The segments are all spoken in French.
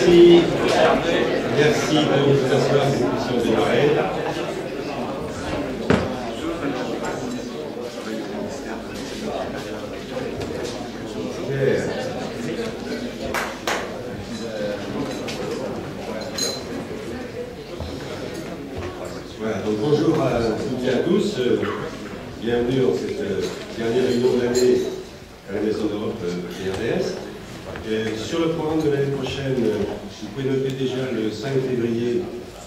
Merci. Merci de vous asseoir pour que nous puissions démarrer. Voilà, donc bonjour à toutes et à tous. Bienvenue dans cette dernière réunion de l'année à la Maison d'Europe et RDS. Sur le programme de l'année prochaine, vous pouvez noter déjà le 5 février,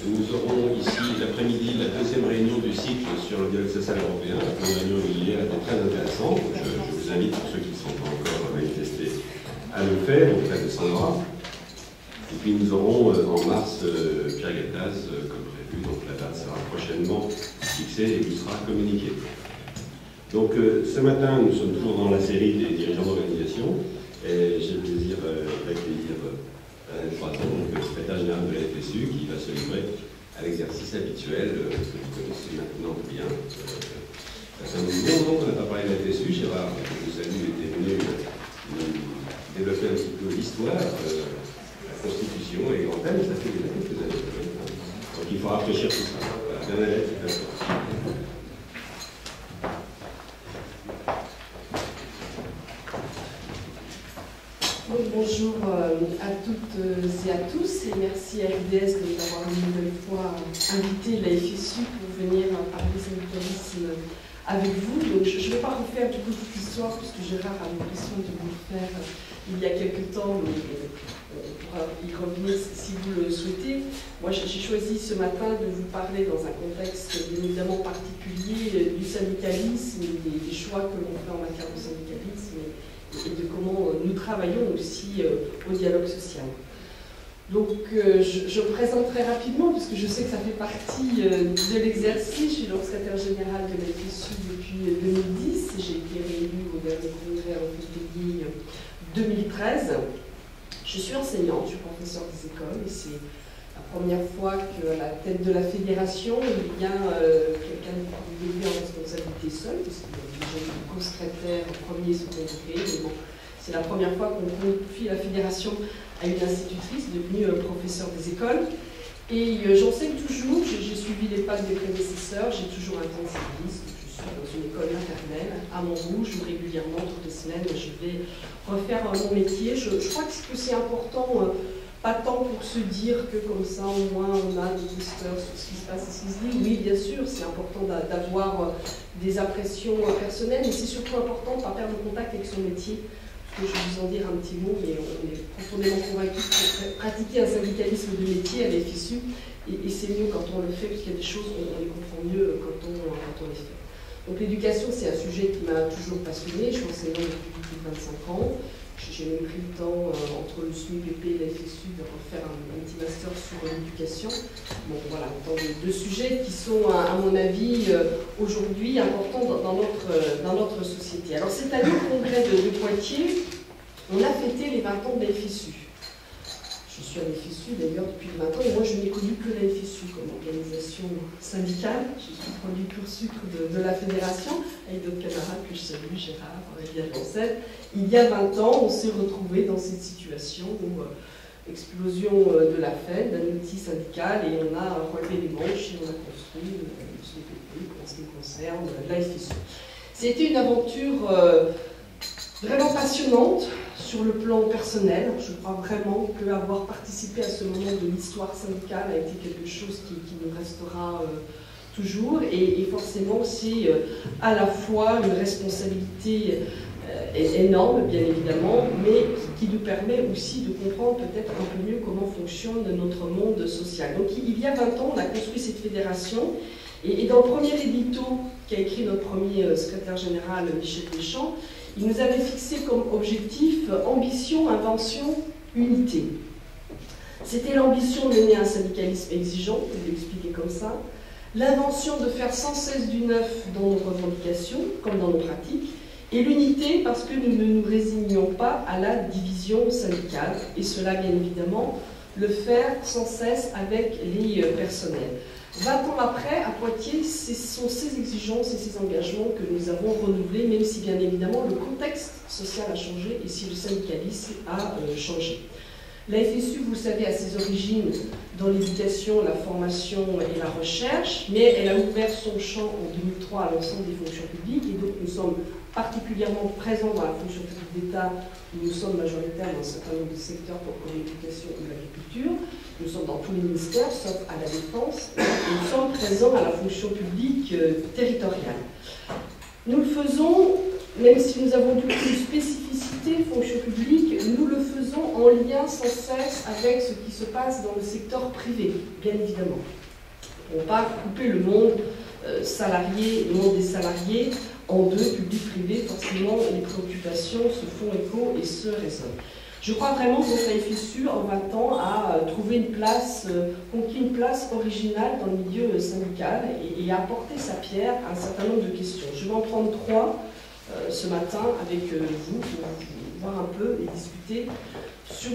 nous aurons ici l'après-midi la deuxième réunion du cycle sur le dialogue social européen. Une réunion régulière très intéressante. Je vous invite, pour ceux qui ne sont pas encore manifestés, à le faire auprès de Sandra. Et puis nous aurons en mars Pierre Gattaz, comme prévu, donc la date sera prochainement fixée et vous sera communiquée. Donc ce matin, nous sommes toujours dans la série des dirigeants d'organisation. Et j'ai le plaisir d'accueillir Alain Froiton, le secrétaire général de la FSU, qui va se livrer à l'exercice habituel que vous connaissez maintenant bien. Ça fait un moment qu'on n'a pas parlé de la FSU. Gérard, je vous salue, était venu nous développer un petit peu l'histoire, la Constitution et les grands thèmes. Ça fait déjà quelques années. Donc il faut rafraîchir tout ça. Voilà, Bernadette, c'est important. Bonjour à toutes et à tous et merci à RDS de nous avoir une nouvelle fois invité la FSU pour venir parler syndicalisme avec vous. Donc je ne vais pas refaire du coup toute l'histoire puisque Gérard a l'impression de vous le faire il y a quelques temps, mais on pourra y revenir si vous le souhaitez. Moi j'ai choisi ce matin de vous parler dans un contexte bien évidemment particulier du syndicalisme, des choix que l'on fait en matière de syndicalisme et de comment nous travaillons aussi au dialogue social. Donc je me présente très rapidement, puisque je sais que ça fait partie de l'exercice. Je suis donc secrétaire générale de la FSU depuis 2010. J'ai été réélue au dernier congrès en février 2013. Je suis enseignante, je suis professeure des écoles, et c'est la première fois qu'à la tête de la fédération, il y a quelqu'un de privilégié en responsabilité seule, parce qu'il y a déjà eu un co-secrétaire au premier et second degré, mais bon, c'est la première fois qu'on confie la fédération à une institutrice devenue professeure des écoles. Et j'enseigne toujours, j'ai suivi les pas de mes prédécesseurs, j'ai toujours un temps de service, je suis dans une école maternelle à Montrouge, où régulièrement, toutes les semaines, je vais refaire mon métier. Je crois que c'est important. Pas tant pour se dire que comme ça, au moins, on a des posters sur ce qui se passe et ce qui se dit. Oui, bien sûr, c'est important d'avoir des impressions personnelles, mais c'est surtout important de ne pas perdre le contact avec son métier. Je vais vous en dire un petit mot, mais on est profondément convaincus que pratiquer un syndicalisme de métier à la FSU, et c'est mieux quand on le fait, parce qu'il y a des choses, on les comprend mieux quand on les fait. Donc l'éducation, c'est un sujet qui m'a toujours passionnée. Je suis enseignante depuis plus de 25 ans. J'ai même pris le temps, entre le SMUPP et la FSU, de refaire un petit master sur l'éducation. Bon, voilà, autant de sujets qui sont, à mon avis, aujourd'hui importants dans notre société. Alors, cette année, au congrès de Poitiers, on a fêté les 20 ans de la FSU. Je suis à la FSU d'ailleurs depuis 20 ans, et moi je n'ai connu que la FSU comme organisation syndicale. Je suis produit pur sucre de la fédération, avec d'autres camarades que je salue, Gérard, Yann Lancette. Il y a 20 ans, on s'est retrouvés dans cette situation où explosion de la fête, d'un outil syndical, et on a relevé les manches et on a construit le CPP en ce qui concerne la FSU. C'était une aventure vraiment passionnante sur le plan personnel. Je crois vraiment qu'avoir participé à ce moment de l'histoire syndicale a été quelque chose qui nous restera toujours, et forcément c'est à la fois une responsabilité énorme, bien évidemment, mais qui nous permet aussi de comprendre peut-être un peu mieux comment fonctionne notre monde social. Donc il y a 20 ans, on a construit cette fédération, et dans le premier édito qu'a écrit notre premier secrétaire général, Michel Deschamps, il nous avait fixé comme objectif ambition, invention, unité. C'était l'ambition de mener un syndicalisme exigeant, je vais l'expliquer comme ça, l'invention de faire sans cesse du neuf dans nos revendications, comme dans nos pratiques, et l'unité parce que nous ne nous résignions pas à la division syndicale, et cela bien évidemment le faire sans cesse avec les personnels. 20 ans après, à Poitiers, ce sont ces exigences et ces engagements que nous avons renouvelés, même si bien évidemment le contexte social a changé et si le syndicalisme a changé. La FSU, vous le savez, a ses origines dans l'éducation, la formation et la recherche, mais elle a ouvert son champ en 2003 à l'ensemble des fonctions publiques, et donc nous sommes particulièrement présents dans la fonction publique d'État, où nous sommes majoritaires dans un certain nombre de secteurs comme l'éducation ou l'agriculture. Nous sommes dans tous les ministères, sauf à la défense, et nous sommes présents à la fonction publique territoriale. Nous le faisons, même si nous avons beaucoup de spécificité fonction publique, nous le faisons en lien sans cesse avec ce qui se passe dans le secteur privé, bien évidemment. On ne va pas couper le monde salarié, le monde des salariés en deux, public-privé. Forcément, les préoccupations se font écho et se résonnent. Je crois vraiment que la FSU, en 20 ans, a trouvé une place, conquis une place originale dans le milieu syndical et a apporté sa pierre à un certain nombre de questions. Je vais en prendre 3 ce matin avec vous pour voir un peu et discuter sur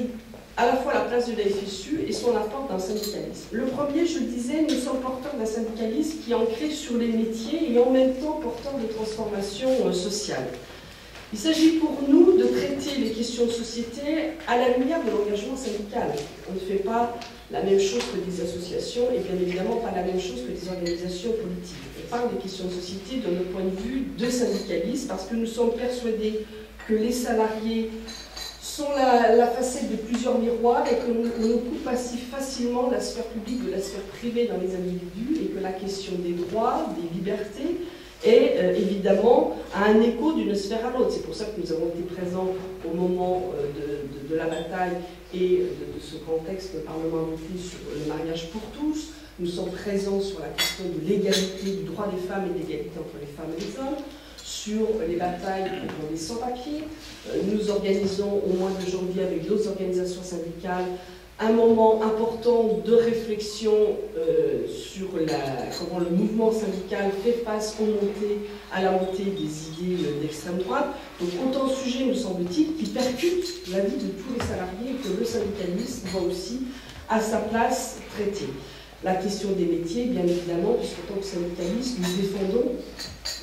à la fois la place de la FSU et son apport dans le syndicalisme. Le premier, je le disais, nous sommes porteurs d'un syndicalisme qui est ancré sur les métiers et en même temps porteur de transformation sociale. Il s'agit pour nous de traiter les questions de société à la lumière de l'engagement syndical. On ne fait pas la même chose que des associations et bien évidemment pas la même chose que des organisations politiques. On parle des questions de société de notre point de vue de syndicalistes parce que nous sommes persuadés que les salariés sont la facette de plusieurs miroirs et que l'on coupe assez facilement la sphère publique de la sphère privée dans les individus et que la question des droits, des libertés, et évidemment à un écho d'une sphère à l'autre. C'est pour ça que nous avons été présents au moment de la bataille et de ce grand texte que le Parlement a voté sur le mariage pour tous. Nous sommes présents sur la question de l'égalité, du droit des femmes et de l'égalité entre les femmes et les hommes, sur les batailles pour les sans-papiers. Nous organisons au mois de janvier avec d'autres organisations syndicales un moment important de réflexion sur comment le mouvement syndical fait face à la montée des idées d'extrême droite. Donc autant de sujets, me semble-t-il, qui percutent la vie de tous les salariés et que le syndicalisme va aussi à sa place traiter. La question des métiers, bien évidemment, puisqu'en tant que syndicaliste, nous défendons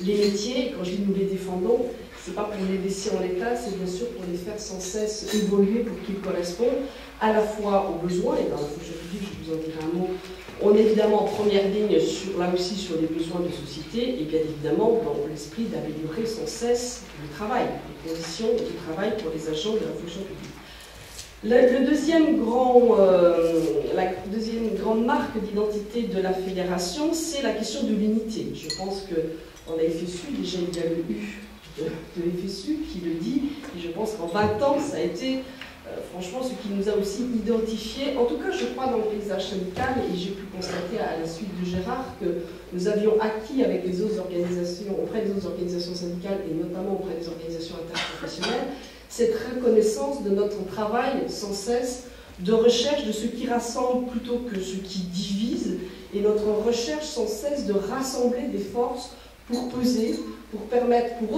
les métiers. Et quand je dis nous les défendons, ce n'est pas pour les laisser en l'état, c'est bien sûr pour les faire sans cesse évoluer pour qu'ils correspondent à la fois aux besoins, et dans la fonction publique, je vous en dirai un mot, on est évidemment en première ligne, là aussi, sur les besoins de société, et bien évidemment dans l'esprit d'améliorer sans cesse le travail, les conditions de travail pour les agents de la fonction publique. La deuxième grande marque d'identité de la fédération, c'est la question de l'unité. Je pense que dans la FSU, déjà il y a le U de FSU qui le dit, et je pense qu'en 20 ans, ça a été franchement ce qui nous a aussi identifié, en tout cas je crois dans le paysage syndical, et j'ai pu constater à la suite de Gérard que nous avions acquis avec les autres organisations, auprès des autres organisations syndicales et notamment auprès des organisations interprofessionnelles, cette reconnaissance de notre travail sans cesse de recherche de ce qui rassemble plutôt que ce qui divise, et notre recherche sans cesse de rassembler des forces pour peser, pour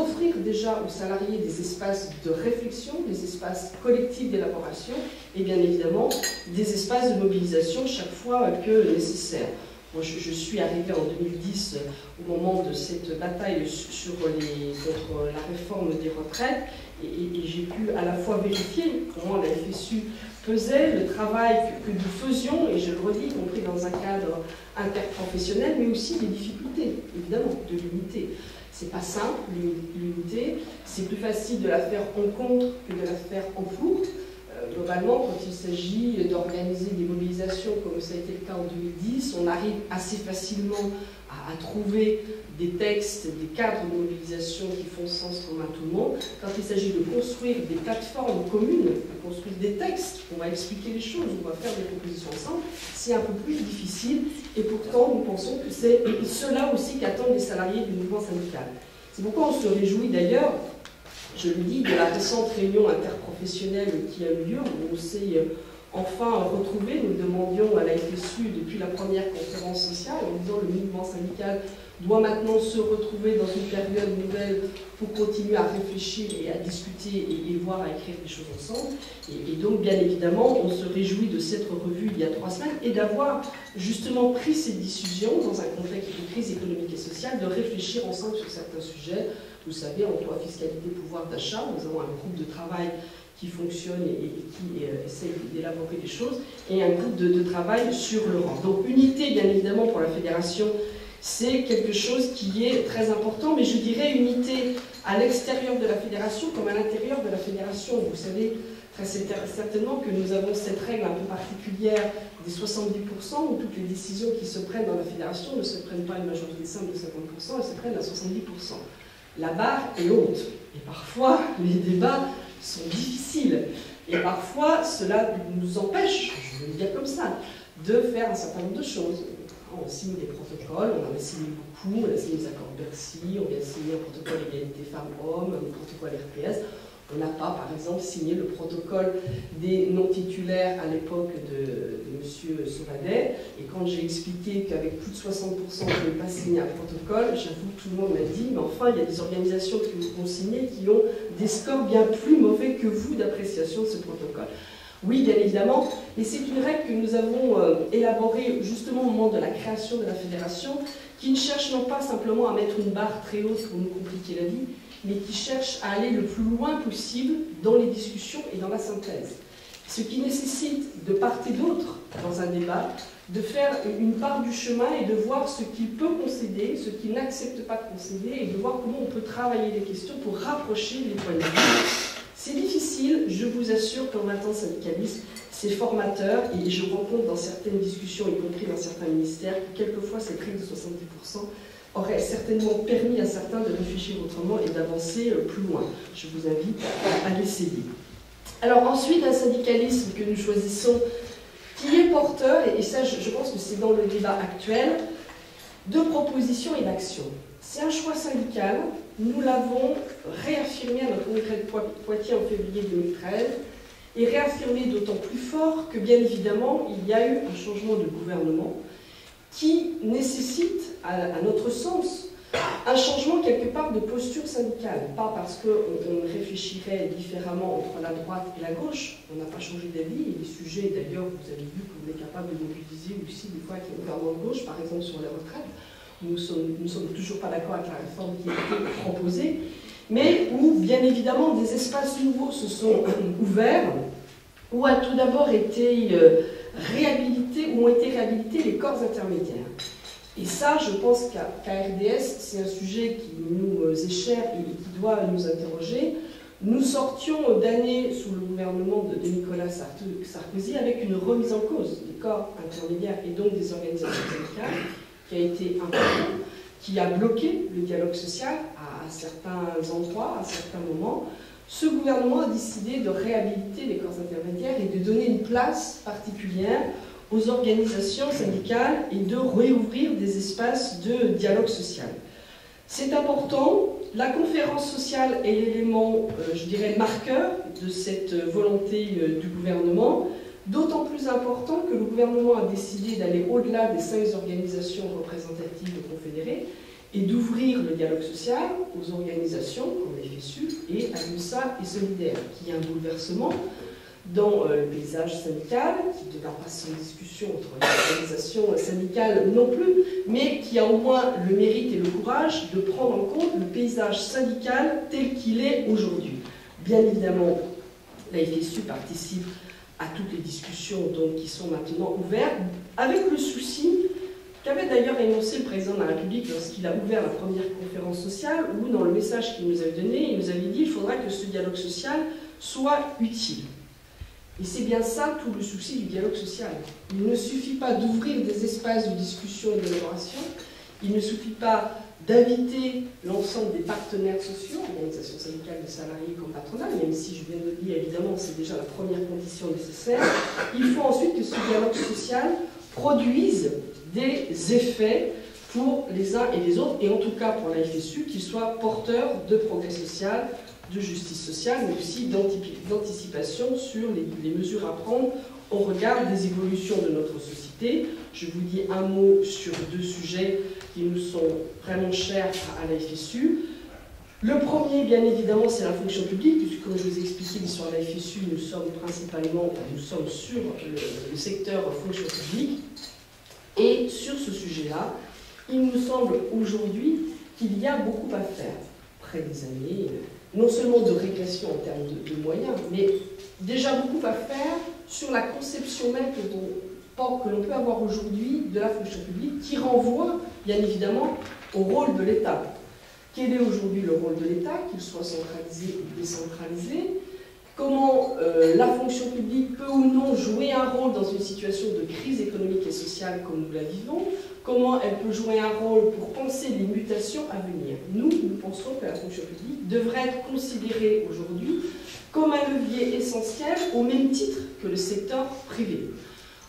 offrir déjà aux salariés des espaces de réflexion, des espaces collectifs d'élaboration et bien évidemment des espaces de mobilisation chaque fois que nécessaire. Moi, je suis arrivée en 2010 au moment de cette bataille contre la réforme des retraites et j'ai pu à la fois vérifier comment la FSU pesait, le travail que nous faisions, et je le redis, y compris dans un cadre interprofessionnel, mais aussi des difficultés, évidemment, de l'unité. C'est pas simple, l'unité, c'est plus facile de la faire en contre que de la faire en pour. Globalement, quand il s'agit d'organiser des mobilisations, comme ça a été le cas en 2010, on arrive assez facilement à trouver des textes, des cadres de mobilisation qui font sens pour tout le monde. Quand il s'agit de construire des plateformes communes, de construire des textes, on va expliquer les choses, on va faire des propositions ensemble, c'est un peu plus difficile, et pourtant nous pensons que c'est cela aussi qu'attendent les salariés du mouvement syndical. C'est pourquoi on se réjouit d'ailleurs, je le dis, de la récente réunion interprofessionnelle qui a eu lieu, où on s'est enfin retrouvé. Nous demandions à la FSU depuis la première conférence sociale, en disant que le mouvement syndical doit maintenant se retrouver dans une période nouvelle pour continuer à réfléchir et à discuter et voir, à écrire des choses ensemble. Et donc, bien évidemment, on se réjouit de cette revue il y a 3 semaines et d'avoir justement pris cette décision dans un contexte de crise économique et sociale, de réfléchir ensemble sur certains sujets. Vous savez, emploi, fiscalité, pouvoir d'achat, nous avons un groupe de travail qui fonctionne et qui essaye d'élaborer des choses, et un groupe de travail sur le rang. Donc unité, bien évidemment, pour la fédération, c'est quelque chose qui est très important, mais je dirais unité à l'extérieur de la fédération comme à l'intérieur de la fédération. Vous savez très certainement que nous avons cette règle un peu particulière des 70%, où toutes les décisions qui se prennent dans la fédération ne se prennent pas à une majorité simple de 50%, elles se prennent à 70%. La barre est haute, et parfois les débats sont difficiles, et parfois cela nous empêche, je vais le dire comme ça, de faire un certain nombre de choses. On signe des protocoles, on en a signé beaucoup, on a signé les accords de Bercy, on vient de signer un protocole égalité femmes-hommes, un protocole RPS. On n'a pas, par exemple, signé le protocole des non-titulaires à l'époque de M. Sauvadet. Et quand j'ai expliqué qu'avec plus de 60% on ne pouvait pas signer un protocole, j'avoue que tout le monde m'a dit, mais enfin, il y a des organisations qui ont signé qui ont des scores bien plus mauvais que vous d'appréciation de ce protocole. Oui, bien évidemment, et c'est une règle que nous avons élaborée justement au moment de la création de la fédération, qui ne cherche non pas simplement à mettre une barre très haute pour nous compliquer la vie, mais qui cherche à aller le plus loin possible dans les discussions et dans la synthèse. Ce qui nécessite de part et d'autre, dans un débat, de faire une part du chemin et de voir ce qu'il peut concéder, ce qu'il n'accepte pas de concéder, et de voir comment on peut travailler les questions pour rapprocher les points de vue. C'est difficile, je vous assure qu'en 20 ans de syndicalisme, c'est formateur, et je rencontre dans certaines discussions, y compris dans certains ministères, que quelquefois cette règle de 70% aurait certainement permis à certains de réfléchir autrement et d'avancer plus loin. Je vous invite à l'essayer. Alors ensuite, un syndicalisme que nous choisissons qui est porteur, et ça je pense que c'est dans le débat actuel, de propositions et d'actions. C'est un choix syndical, nous l'avons réaffirmé à notre congrès de Poitiers en février 2013, et réaffirmé d'autant plus fort que bien évidemment il y a eu un changement de gouvernement qui nécessite, à notre sens, un changement quelque part de posture syndicale. Pas parce qu'on réfléchirait différemment entre la droite et la gauche, on n'a pas changé d'avis, et les sujets d'ailleurs, vous avez vu que vous êtes capable de mobiliser aussi des fois avec le gouvernement de gauche, par exemple sur les retraites, nous ne sommes toujours pas d'accord avec la réforme qui a été proposée, mais où bien évidemment des espaces nouveaux se sont ouverts, où a tout d'abord été ont été réhabilités les corps intermédiaires. Et ça, je pense qu'à RDS, c'est un sujet qui nous est cher et qui doit nous interroger. Nous sortions d'années sous le gouvernement de Nicolas Sarkozy avec une remise en cause des corps intermédiaires et donc des organisations syndicales qui a été importante, qui a bloqué le dialogue social à certains endroits, à certains moments. Ce gouvernement a décidé de réhabiliter les corps intermédiaires et de donner une place particulière aux organisations syndicales et de réouvrir des espaces de dialogue social. C'est important, la conférence sociale est l'élément, je dirais, marqueur de cette volonté du gouvernement, d'autant plus important que le gouvernement a décidé d'aller au-delà des 5 organisations représentatives confédérées et d'ouvrir le dialogue social aux organisations comme les FSU et à l'UNSA et Solidaire, qui est un bouleversement dans le paysage syndical, qui ne devra pas sans discussion entre les organisations syndicales non plus, mais qui a au moins le mérite et le courage de prendre en compte le paysage syndical tel qu'il est aujourd'hui. Bien évidemment, la FSU participe à toutes les discussions donc, qui sont maintenant ouvertes, avec le souci qu'avait d'ailleurs énoncé le président de la République lorsqu'il a ouvert la première conférence sociale, où dans le message qu'il nous avait donné, il nous avait dit qu'il faudra que ce dialogue social soit utile. Et c'est bien ça tout le souci du dialogue social. Il ne suffit pas d'ouvrir des espaces de discussion et d'élaboration, il ne suffit pas d'inviter l'ensemble des partenaires sociaux, organisations syndicales de salariés comme patronales, même si je viens de le dire, évidemment, c'est déjà la première condition nécessaire. Il faut ensuite que ce dialogue social produise des effets pour les uns et les autres, et en tout cas pour la FSU, qu'il soit porteur de progrès social, de justice sociale, mais aussi d'anticipation sur les mesures à prendre au regard des évolutions de notre société. Je vous dis un mot sur 2 sujets qui nous sont vraiment chers à la FSU. Le premier, bien évidemment, c'est la fonction publique, puisque comme je vous ai expliqué, sur la FSU, nous sommes sur le secteur fonction publique. Et sur ce sujet-là, il nous semble aujourd'hui qu'il y a beaucoup à faire. après des années, non seulement de régression en termes de moyens, mais déjà beaucoup à faire sur la conception même que l'on peut avoir aujourd'hui de la fonction publique, qui renvoie bien évidemment au rôle de l'État. Quel est aujourd'hui le rôle de l'État, qu'il soit centralisé ou décentralisé? Comment la fonction publique peut ou non jouer un rôle dans une situation de crise économique et sociale comme nous la vivons? Comment elle peut jouer un rôle pour penser les mutations à venir? Nous pensons que la fonction publique devrait être considérée aujourd'hui comme un levier essentiel au même titre que le secteur privé.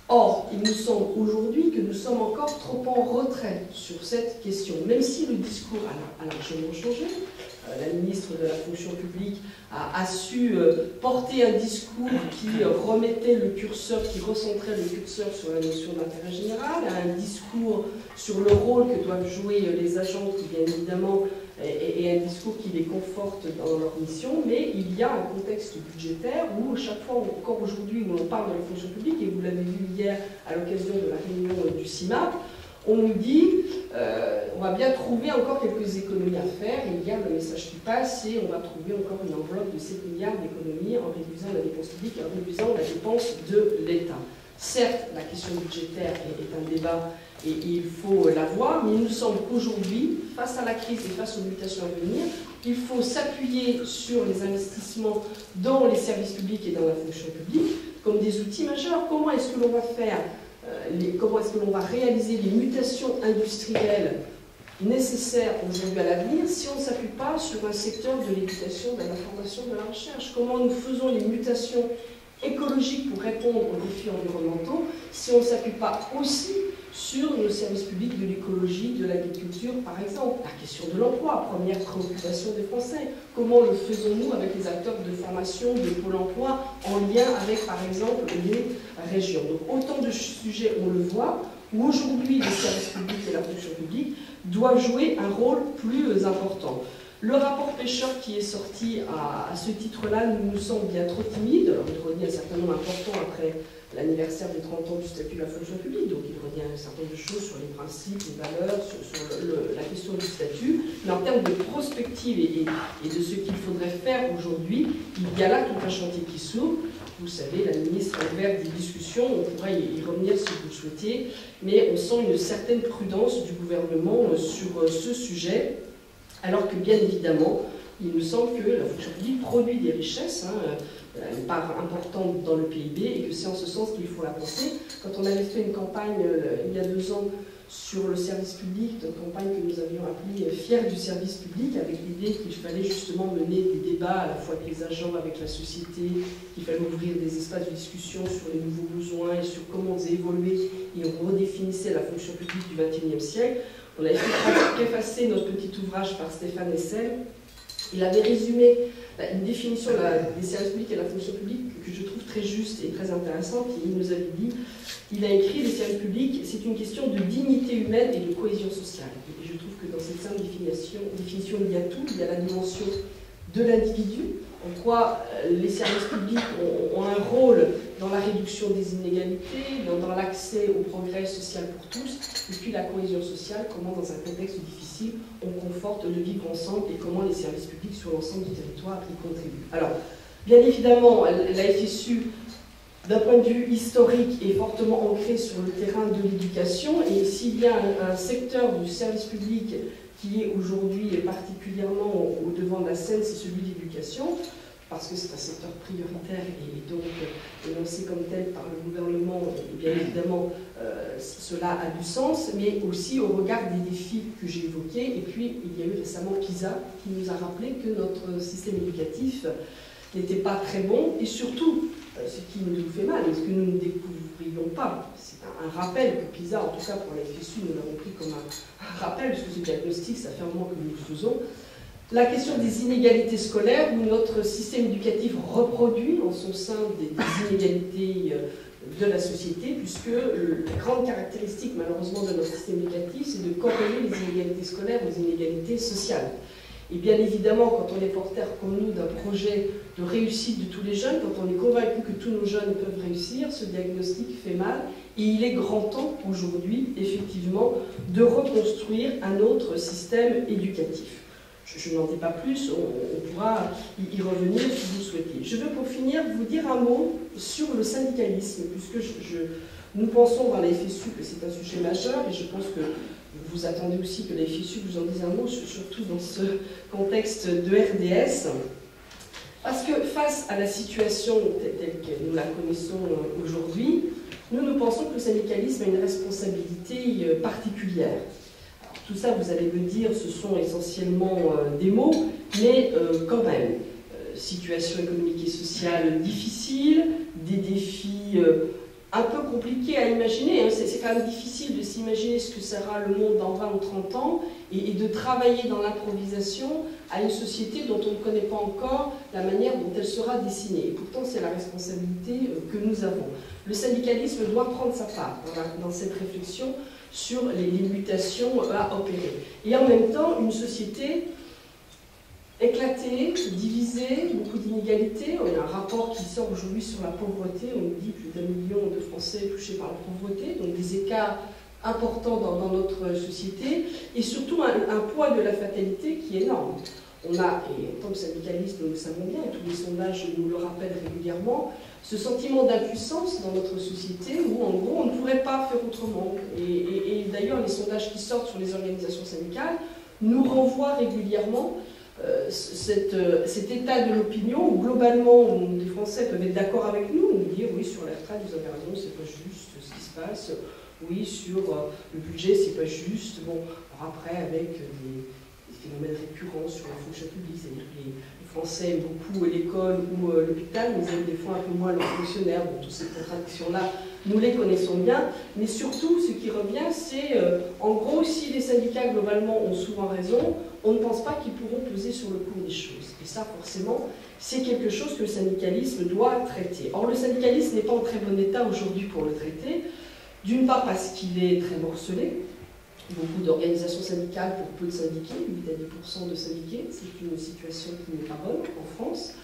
Or, il nous semble aujourd'hui que nous sommes encore trop en retrait sur cette question, même si le discours a largement changé. La ministre de la fonction publique a su porter un discours qui remettait le curseur, qui recentrait le curseur sur la notion d'intérêt général, un discours sur le rôle que doivent jouer les agents, qui bien évidemment et un discours qui les conforte dans leur mission, mais il y a un contexte budgétaire où chaque fois, encore aujourd'hui, où on parle de la fonction publique, et vous l'avez vu hier à l'occasion de la réunion du CIMAP, on nous dit on va bien trouver encore quelques économies à faire, et il y a le message qui passe, et on va trouver encore une enveloppe de 7 milliards d'économies en réduisant la dépense publique et en réduisant la dépense de l'État. Certes, la question budgétaire est un débat et il faut la voir, mais il nous semble qu'aujourd'hui, face à la crise et face aux mutations à venir, il faut s'appuyer sur les investissements dans les services publics et dans la fonction publique comme des outils majeurs. Comment est-ce que l'on va faire, comment est-ce que l'on va réaliser les mutations industrielles nécessaires aujourd'hui à l'avenir si on ne s'appuie pas sur un secteur de l'éducation, de la formation, de la recherche? Comment nous faisons les mutations écologique pour répondre aux défis environnementaux si on ne s'appuie pas aussi sur nos services publics de l'écologie, de l'agriculture par exemple? La question de l'emploi, première préoccupation des Français. Comment le faisons-nous avec les acteurs de formation, de Pôle emploi, en lien avec par exemple les régions? Donc autant de sujets, on le voit, où aujourd'hui les services publics et la fonction publique doivent jouer un rôle plus important. Le rapport Pêcheur qui est sorti à ce titre-là nous semble bien trop timide. Alors, il redit un certain nombre important après l'anniversaire des 30 ans du statut de la fonction publique, donc il redit un certain nombre de choses sur les principes, les valeurs, sur la question du statut. Mais en termes de prospective et de ce qu'il faudrait faire aujourd'hui, il y a là tout un chantier qui s'ouvre. Vous savez, la ministre a ouvert des discussions, on pourra y revenir si vous le souhaitez, mais on sent une certaine prudence du gouvernement sur ce sujet. Alors que, bien évidemment, il me semble que la fonction publique produit des richesses, une part importante dans le PIB, et que c'est en ce sens qu'il faut la penser. Quand on avait fait une campagne il y a 2 ans sur le service public, une campagne que nous avions appelée « Fiers du service public », avec l'idée qu'il fallait justement mener des débats à la fois avec les agents, avec la société, qu'il fallait ouvrir des espaces de discussion sur les nouveaux besoins et sur comment on faisait évoluer et on redéfinissait la fonction publique du XXIe siècle. On avait fait préfacer notre petit ouvrage par Stéphane Hessel. Il avait résumé une définition des services publics et de la fonction publique que je trouve très juste et très intéressante. Il nous avait dit, il a écrit, les services publics, c'est une question de dignité humaine et de cohésion sociale. Et je trouve que dans cette simple définition, il y a tout. Il y a la dimension de l'individu, en quoi les services publics ont un rôle dans la réduction des inégalités, dans l'accès au progrès social pour tous, et puis la cohésion sociale, comment dans un contexte difficile on conforte le vivre ensemble et comment les services publics sur l'ensemble du territoire y contribuent. Alors, bien évidemment, la FSU, d'un point de vue historique, est fortement ancrée sur le terrain de l'éducation, et s'il y a un secteur du service public qui est aujourd'hui particulièrement au devant de la scène, c'est celui de l'éducation, parce que c'est un secteur prioritaire et donc énoncé comme tel par le gouvernement, et bien évidemment cela a du sens, mais aussi au regard des défis que j'ai évoqués. Et puis il y a eu récemment PISA qui nous a rappelé que notre système éducatif n'était pas très bon, et surtout, ce qui nous fait mal, et ce que nous ne découvrions pas, c'est un rappel que PISA, en tout cas pour la FSU, nous l'avons pris comme un rappel, parce que ce diagnostic, ça fait un moment que nous le faisons, la question des inégalités scolaires, où notre système éducatif reproduit en son sein des inégalités de la société, puisque la grande caractéristique, malheureusement, de notre système éducatif, c'est de corréler les inégalités scolaires aux inégalités sociales. Et bien évidemment, quand on est porteur comme nous d'un projet de réussite de tous les jeunes, quand on est convaincu que tous nos jeunes peuvent réussir, ce diagnostic fait mal. Et il est grand temps aujourd'hui, effectivement, de reconstruire un autre système éducatif. Je n'en dis pas plus, on pourra y revenir si vous le souhaitez. Je veux pour finir vous dire un mot sur le syndicalisme, puisque nous pensons dans la FSU que c'est un sujet majeur, et je pense que vous attendez aussi que la FSU vous en dise un mot, surtout dans ce contexte de RDS. Parce que face à la situation telle que nous la connaissons aujourd'hui, nous pensons que le syndicalisme a une responsabilité particulière. Alors, tout ça, vous allez me dire, ce sont essentiellement des mots, mais quand même, situation économique et sociale difficile, des défis un peu compliqués à imaginer. Hein. C'est quand même difficile de s'imaginer ce que sera le monde dans 20 ou 30 ans et de travailler dans l'improvisation à une société dont on ne connaît pas encore la manière dont elle sera dessinée. Et pourtant, c'est la responsabilité que nous avons. Le syndicalisme doit prendre sa part dans cette réflexion sur les mutations à opérer. Et en même temps, une société éclatée, divisée, beaucoup d'inégalités. On a un rapport qui sort aujourd'hui sur la pauvreté. On nous dit plus d'1 million de Français touchés par la pauvreté, donc des écarts importants dans notre société, et surtout un poids de la fatalité qui est énorme. On a, et en tant que syndicaliste, nous le savons bien, et tous les sondages nous le rappellent régulièrement, ce sentiment d'impuissance dans notre société où, en gros, on ne pourrait pas faire autrement. Et d'ailleurs, les sondages qui sortent sur les organisations syndicales nous renvoient régulièrement cet état de l'opinion où, globalement, les Français peuvent être d'accord avec nous, nous dire, oui, sur la retraite, vous avez raison, c'est pas juste ce qui se passe, oui, sur le budget, c'est pas juste. Bon, alors après, avec des phénomènes récurrents sur la fonction publique, c'est-à-dire que les Français aiment beaucoup l'école ou l'hôpital, mais ils aiment des fois un peu moins leurs fonctionnaires. Bon, toutes ces contradictions-là, nous les connaissons bien, mais surtout, ce qui revient, c'est, en gros, si les syndicats, globalement, ont souvent raison, on ne pense pas qu'ils pourront peser sur le cours des choses. Et ça, forcément, c'est quelque chose que le syndicalisme doit traiter. Or, le syndicalisme n'est pas en très bon état aujourd'hui pour le traiter, d'une part parce qu'il est très morcelé, beaucoup d'organisations syndicales pour peu de syndiqués, 8 à 10% de syndiqués, c'est une situation qui n'est pas bonne en France.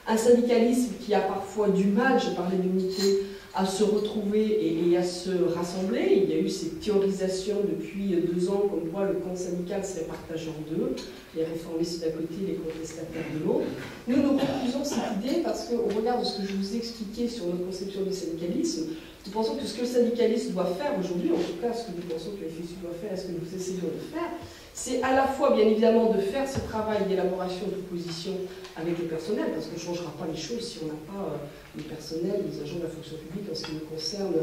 Un syndicalisme qui a parfois du mal, je parlais d'unité, à se retrouver et à se rassembler. Il y a eu ces théorisations depuis 2 ans, comme quoi le camp syndical serait partagé en deux, les réformistes d'un côté, les contestataires de l'autre. Nous refusons cette idée parce qu'au regard de ce que je vous ai expliqué sur notre conception du syndicalisme, nous pensons que ce que le syndicaliste doit faire aujourd'hui, en tout cas ce que nous pensons que la FSU doit faire et ce que nous essayons de faire, c'est à la fois bien évidemment de faire ce travail d'élaboration de positions avec le personnel, parce qu'on ne changera pas les choses si on n'a pas le personnel, les agents de la fonction publique en ce qui nous concerne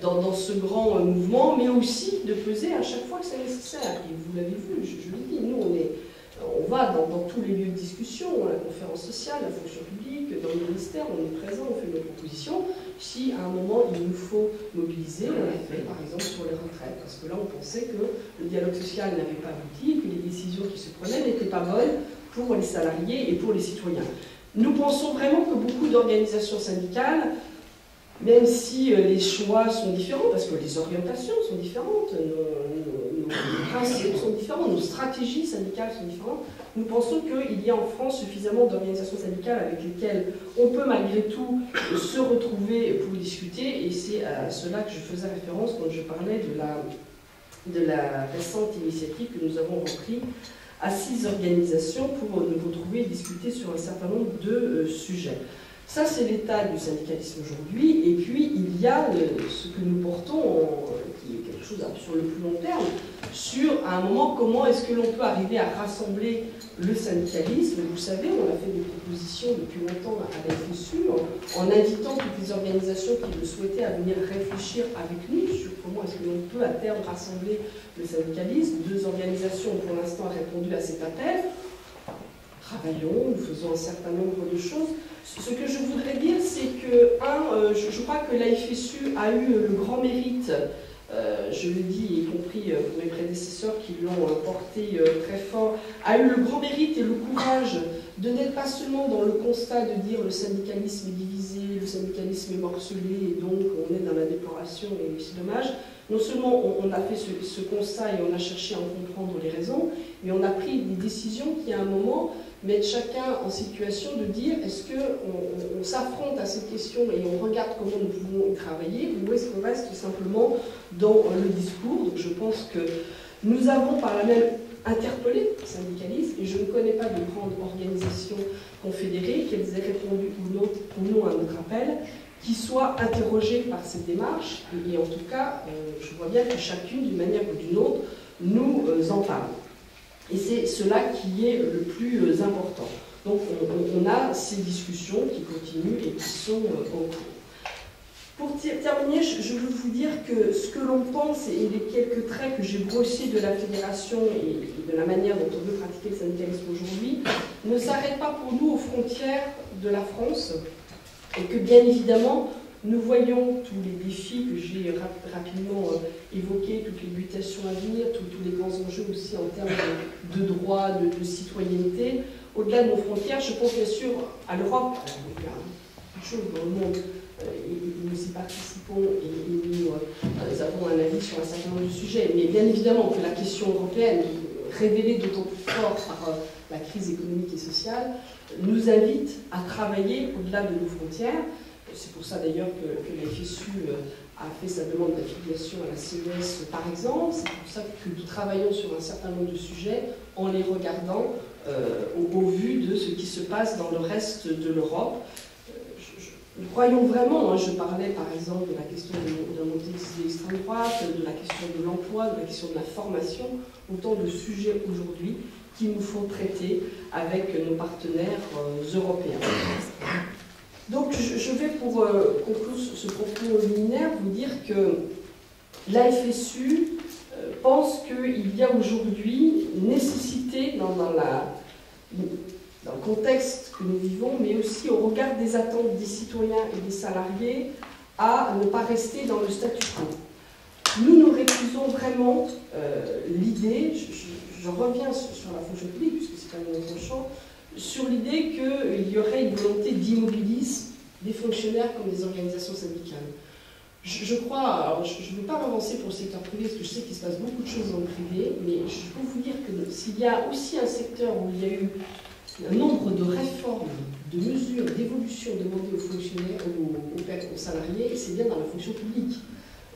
dans ce grand mouvement, mais aussi de peser à chaque fois que c'est nécessaire. Et vous l'avez vu, je le dis, nous on va dans tous les lieux de discussion, la conférence sociale, la fonction publique, dans le ministère, on est présent, on fait nos propositions. Si à un moment il nous faut mobiliser, on l'a fait par exemple sur les retraites, parce que là on pensait que le dialogue social n'avait pas abouti, que les décisions qui se prenaient n'étaient pas bonnes pour les salariés et pour les citoyens. Nous pensons vraiment que beaucoup d'organisations syndicales, même si les choix sont différents, parce que les orientations sont différentes, nos principes sont différents, nos stratégies syndicales sont différentes, nous pensons qu'il y a en France suffisamment d'organisations syndicales avec lesquelles on peut malgré tout se retrouver pour discuter, et c'est à cela que je faisais référence quand je parlais de la récente initiative que nous avons repris à 6 organisations pour nous retrouver et discuter sur un certain nombre de sujets. Ça, c'est l'état du syndicalisme aujourd'hui, et puis il y a ce que nous portons, qui est quelque chose sur le plus long terme, sur à un moment comment est-ce que l'on peut arriver à rassembler le syndicalisme. Vous savez, on a fait des propositions depuis longtemps à la FSU, en invitant toutes les organisations qui le souhaitaient à venir réfléchir avec nous sur comment est-ce que l'on peut à terme rassembler le syndicalisme. 2 organisations ont pour l'instant répondu à cet appel. Travaillons, nous faisons un certain nombre de choses. Ce que je voudrais dire, c'est que, je crois que la FSU a eu le grand mérite, je le dis, y compris pour mes prédécesseurs qui l'ont porté très fort, a eu le grand mérite et le courage de n'être pas seulement dans le constat de dire le syndicalisme est divisé, le syndicalisme est morcelé, et donc on est dans la déploration et c'est dommage. Non seulement on a fait ce constat et on a cherché à en comprendre les raisons, mais on a pris des décisions qui, à un moment, mettent chacun en situation de dire est-ce qu'on s'affronte à cette question et on regarde comment nous pouvons y travailler, ou est-ce qu'on reste simplement dans le discours. Donc je pense que nous avons par la même interpellé le syndicalisme, et je ne connais pas de grande organisation confédérée, qu'elles aient répondu ou non à notre appel, qui soit interrogée par cette démarche, et en tout cas, je vois bien que chacune, d'une manière ou d'une autre, nous en parle. Et c'est cela qui est le plus important. Donc on a ces discussions qui continuent et qui sont en cours. Pour terminer, je veux vous dire que ce que l'on pense et les quelques traits que j'ai brossés de la fédération et de la manière dont on veut pratiquer le syndicalisme aujourd'hui ne s'arrête pas pour nous aux frontières de la France, et que bien évidemment nous voyons tous les défis que j'ai rapidement évoqués, toutes les mutations à venir, tous les grands enjeux aussi en termes de droits, de citoyenneté. Au-delà de nos frontières, je pense bien sûr à l'Europe. Il y a beaucoup de choses dans le monde, et nous y participons, et nous avons un avis sur un certain nombre de sujets. Mais bien évidemment que la question européenne, révélée d'autant plus fort par la crise économique et sociale, nous invite à travailler au-delà de nos frontières. C'est pour ça d'ailleurs que la FSU a fait sa demande d'affiliation à la CES par exemple. C'est pour ça que nous travaillons sur un certain nombre de sujets en les regardant au vu de ce qui se passe dans le reste de l'Europe. Nous croyons vraiment, hein, je parlais par exemple de la question de la montée de l'extrême droite, de la question de l'emploi, de la question de la formation, autant de sujets aujourd'hui qu'il nous faut traiter avec nos partenaires européens. Donc je vais, pour conclure ce propos liminaire, vous dire que la FSU pense qu'il y a aujourd'hui nécessité dans le contexte que nous vivons, mais aussi au regard des attentes des citoyens et des salariés, à ne pas rester dans le statu quo. Nous récusons vraiment l'idée, je reviens sur la fonction publique, puisque c'est quand même notre champ, sur l'idée qu'il y aurait une volonté d'immobilisme des fonctionnaires comme des organisations syndicales. Je crois, alors je ne veux pas m'avancer pour le secteur privé, parce que je sais qu'il se passe beaucoup de choses dans le privé, mais je peux vous dire que s'il y a aussi un secteur où il y a eu un nombre de réformes, de mesures, d'évolutions demandées aux fonctionnaires, aux salariés, c'est bien dans la fonction publique.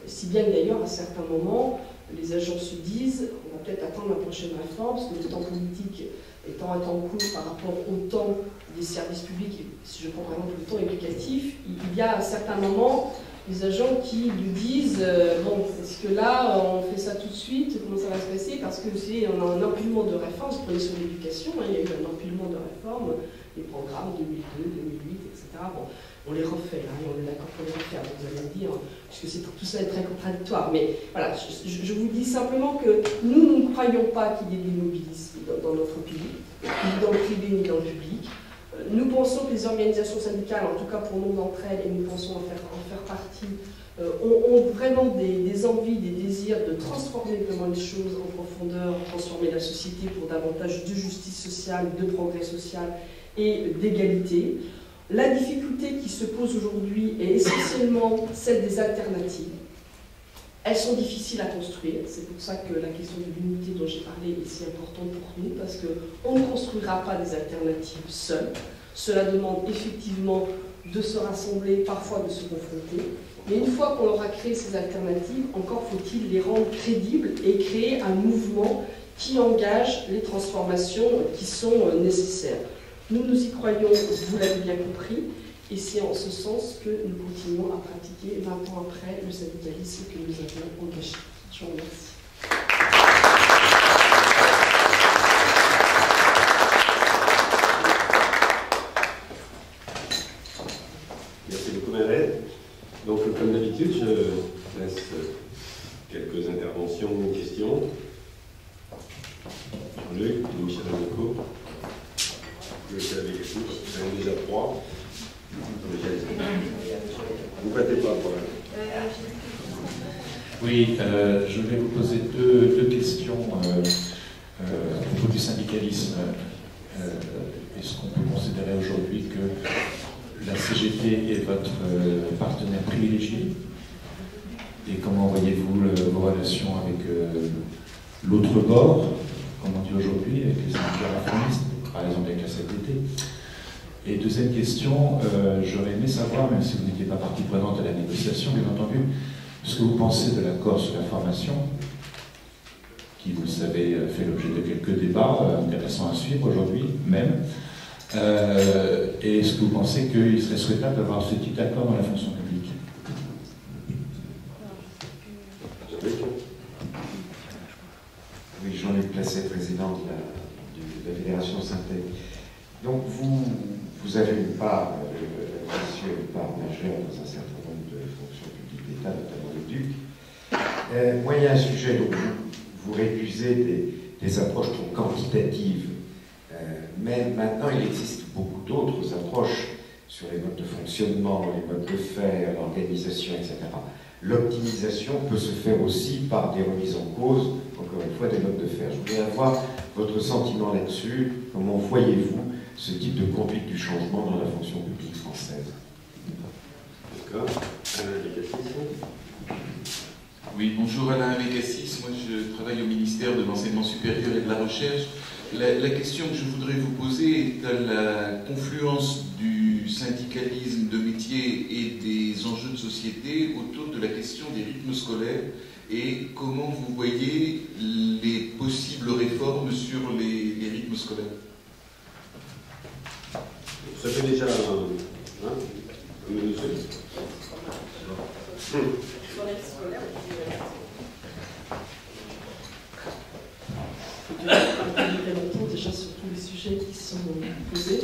Si bien que d'ailleurs, à certains moments, les agents se disent, on va peut-être attendre la prochaine réforme, parce que le temps politique étant un temps court par rapport au temps des services publics, et si je prends par exemple le temps éducatif, il y a à certains moments des agents qui nous disent bon, est-ce que là, on fait ça tout de suite, comment ça va se passer? Parce que on a un empilement de réformes, vous prenez sur l'éducation, hein, il y a eu un empilement de réformes, les programmes 2002, 2008, etc. Bon, on les refait, hein, on est d'accord pour les refaire, vous allez me dire, puisque tout ça est très contradictoire. Mais voilà, je vous dis simplement que nous ne croyons pas qu'il y ait de l'immobilisme dans notre pays, ni dans le privé, ni dans le public. Nous pensons que les organisations syndicales, en tout cas pour nous d'entre elles, et nous pensons en faire partie, ont vraiment des envies, des désirs de transformer vraiment les choses en profondeur, transformer la société pour davantage de justice sociale, de progrès social et d'égalité. La difficulté qui se pose aujourd'hui est essentiellement celle des alternatives. Elles sont difficiles à construire, c'est pour ça que la question de l'unité dont j'ai parlé est si importante pour nous, parce qu'on ne construira pas des alternatives seules. Cela demande effectivement de se rassembler, parfois de se confronter, mais une fois qu'on aura créé ces alternatives, encore faut-il les rendre crédibles et créer un mouvement qui engage les transformations qui sont nécessaires. Nous y croyons, vous l'avez bien compris, et c'est en ce sens que nous continuons à pratiquer 20 ans après le syndicalisme que nous avons engagé. Je vous remercie. Merci beaucoup, Marie. Donc, comme d'habitude, je laisse quelques interventions ou questions. Jean-Luc, Michel Amico. Je sais avec vous, j'en ai déjà 3. Vous ne battez pas, Oui, je vais vous poser deux questions à propos du syndicalisme. Est-ce qu'on peut considérer aujourd'hui que la CGT est votre partenaire privilégié? Et comment voyez-vous vos relations avec l'autre bord, comme on dit aujourd'hui, avec les syndicats réformistes, par exemple avec la CFDT? Et deuxième question, j'aurais aimé savoir, même si vous n'étiez pas partie prenante à la négociation, bien entendu, ce que vous pensez de l'accord sur la formation, qui qui, vous le savez, fait l'objet de quelques débats intéressants à suivre aujourd'hui même. Et est-ce que vous pensez qu'il serait souhaitable d'avoir ce type d'accord dans la fonction publique? Oui, Jean-Luc Placet, président de la Fédération Synthèque. Donc vous avez une part, une part majeure dans un certain nombre de fonctions publiques d'État, notamment le DUC. Moi, il y a un sujet dont vous récusez des approches trop quantitatives, mais maintenant il existe beaucoup d'autres approches sur les modes de fonctionnement, les modes de faire, l'organisation, etc. L'optimisation peut se faire aussi par des remises en cause, encore une fois, des modes de faire. Je voudrais avoir votre sentiment là-dessus. Comment voyez-vous ce type de conduite du changement dans la fonction publique française? D'accord. Alain Mécassis. Oui, bonjour Alain Mécassis. Moi, je travaille au ministère de l'Enseignement supérieur et de la Recherche. La question que je voudrais vous poser est à la confluence du syndicalisme de métier et des enjeux de société autour de la question des rythmes scolaires et comment vous voyez les possibles réformes sur les rythmes scolaires. Ça fait déjà longtemps déjà sur tous les sujets qui sont posés.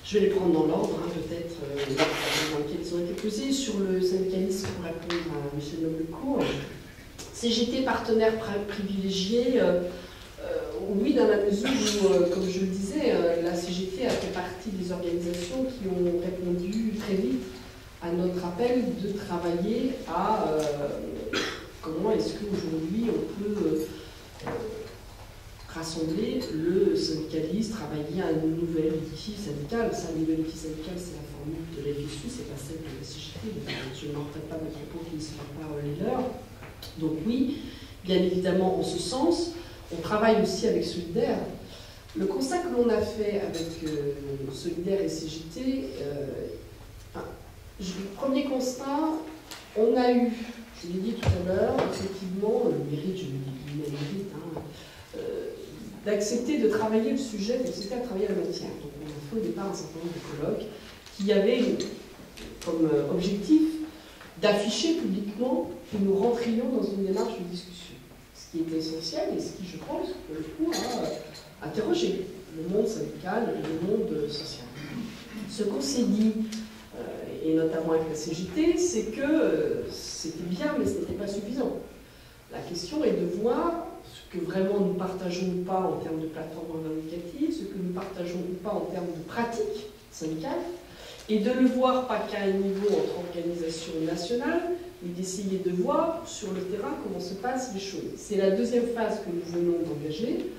Je vais les prendre dans l'ordre, peut-être, dans lesquels ils ont été posés. Sur le syndicalisme, pour répondre à Michel Noblecourt, CGT partenaire privilégié, oui, dans la mesure où, comme je le disais, la CGT a fait partie des organisations qui ont répondu très vite à notre appel de travailler à comment est-ce qu'aujourd'hui on peut rassembler le syndicalisme, travailler à un nouvel outil syndical. Ça, un nouvel outil syndical, c'est la formule de la FSU, c'est pas celle de la CGT. Je ne reprête pas mes propos qui ne sont pas les leurs. Donc oui, bien évidemment, en ce sens, on travaille aussi avec Solidaire. Le constat que l'on a fait avec Solidaire et CGT, le premier constat, on a eu, je l'ai dit tout à l'heure, effectivement, le mérite, je le dis, le mérite, d'accepter de travailler le sujet, d'accepter à travailler la matière. Donc on a fait au départ un certain nombre de colloques qui avaient comme objectif d'afficher publiquement que nous rentrions dans une démarche de discussion. Ce qui était essentiel et ce qui, je pense, pour le coup, a interrogé le monde syndical et le monde social. Ce qu'on s'est dit, et notamment avec la CGT, c'est que c'était bien, mais ce n'était pas suffisant. La question est de voir ce que vraiment nous partageons ou pas en termes de plateforme revendicative, ce que nous partageons ou pas en termes de pratique syndicale, et de le voir pas qu'à un niveau entre organisations nationales, mais d'essayer de voir sur le terrain comment se passent les choses. C'est la deuxième phase que nous venons d'engager,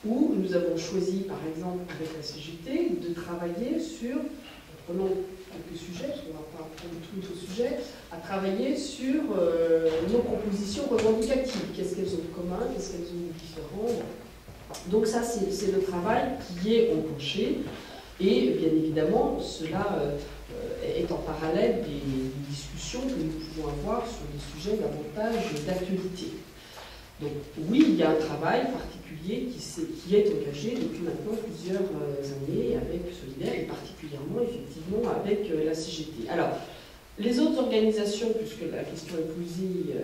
où nous avons choisi, par exemple, avec la CGT, de travailler sur, prenons quelques sujets, parce qu'on ne va pas prendre tous nos sujets, à travailler sur nos propositions revendicatives. Qu'est-ce qu'elles ont de commun, qu'est-ce qu'elles ont de différent. Donc ça, c'est le travail qui est enclenché. Et bien évidemment, cela est en parallèle des discussions que nous pouvons avoir sur des sujets davantage d'actualité. Donc oui, il y a un travail particulier qui est engagé depuis maintenant plusieurs années avec Solidaire et particulièrement effectivement avec la CGT. Alors, les autres organisations, puisque la question est posée,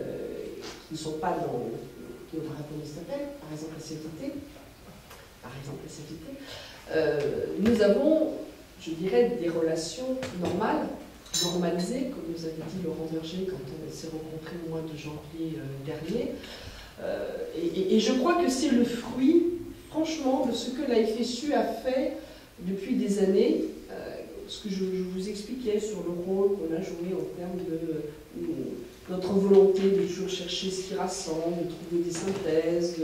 qui ne sont pas dans, qui n'ont pas répondu à cet appel, par exemple la CGT, nous avons, je dirais, des relations normales, normalisées, comme nous avait dit Laurent Berger quand on s'est rencontrés au mois de janvier dernier. Et je crois que c'est le fruit, franchement, de ce que la FSU a fait depuis des années, ce que je vous expliquais sur le rôle qu'on a joué en termes de notre volonté de toujours chercher ce qui rassemble, de trouver des synthèses,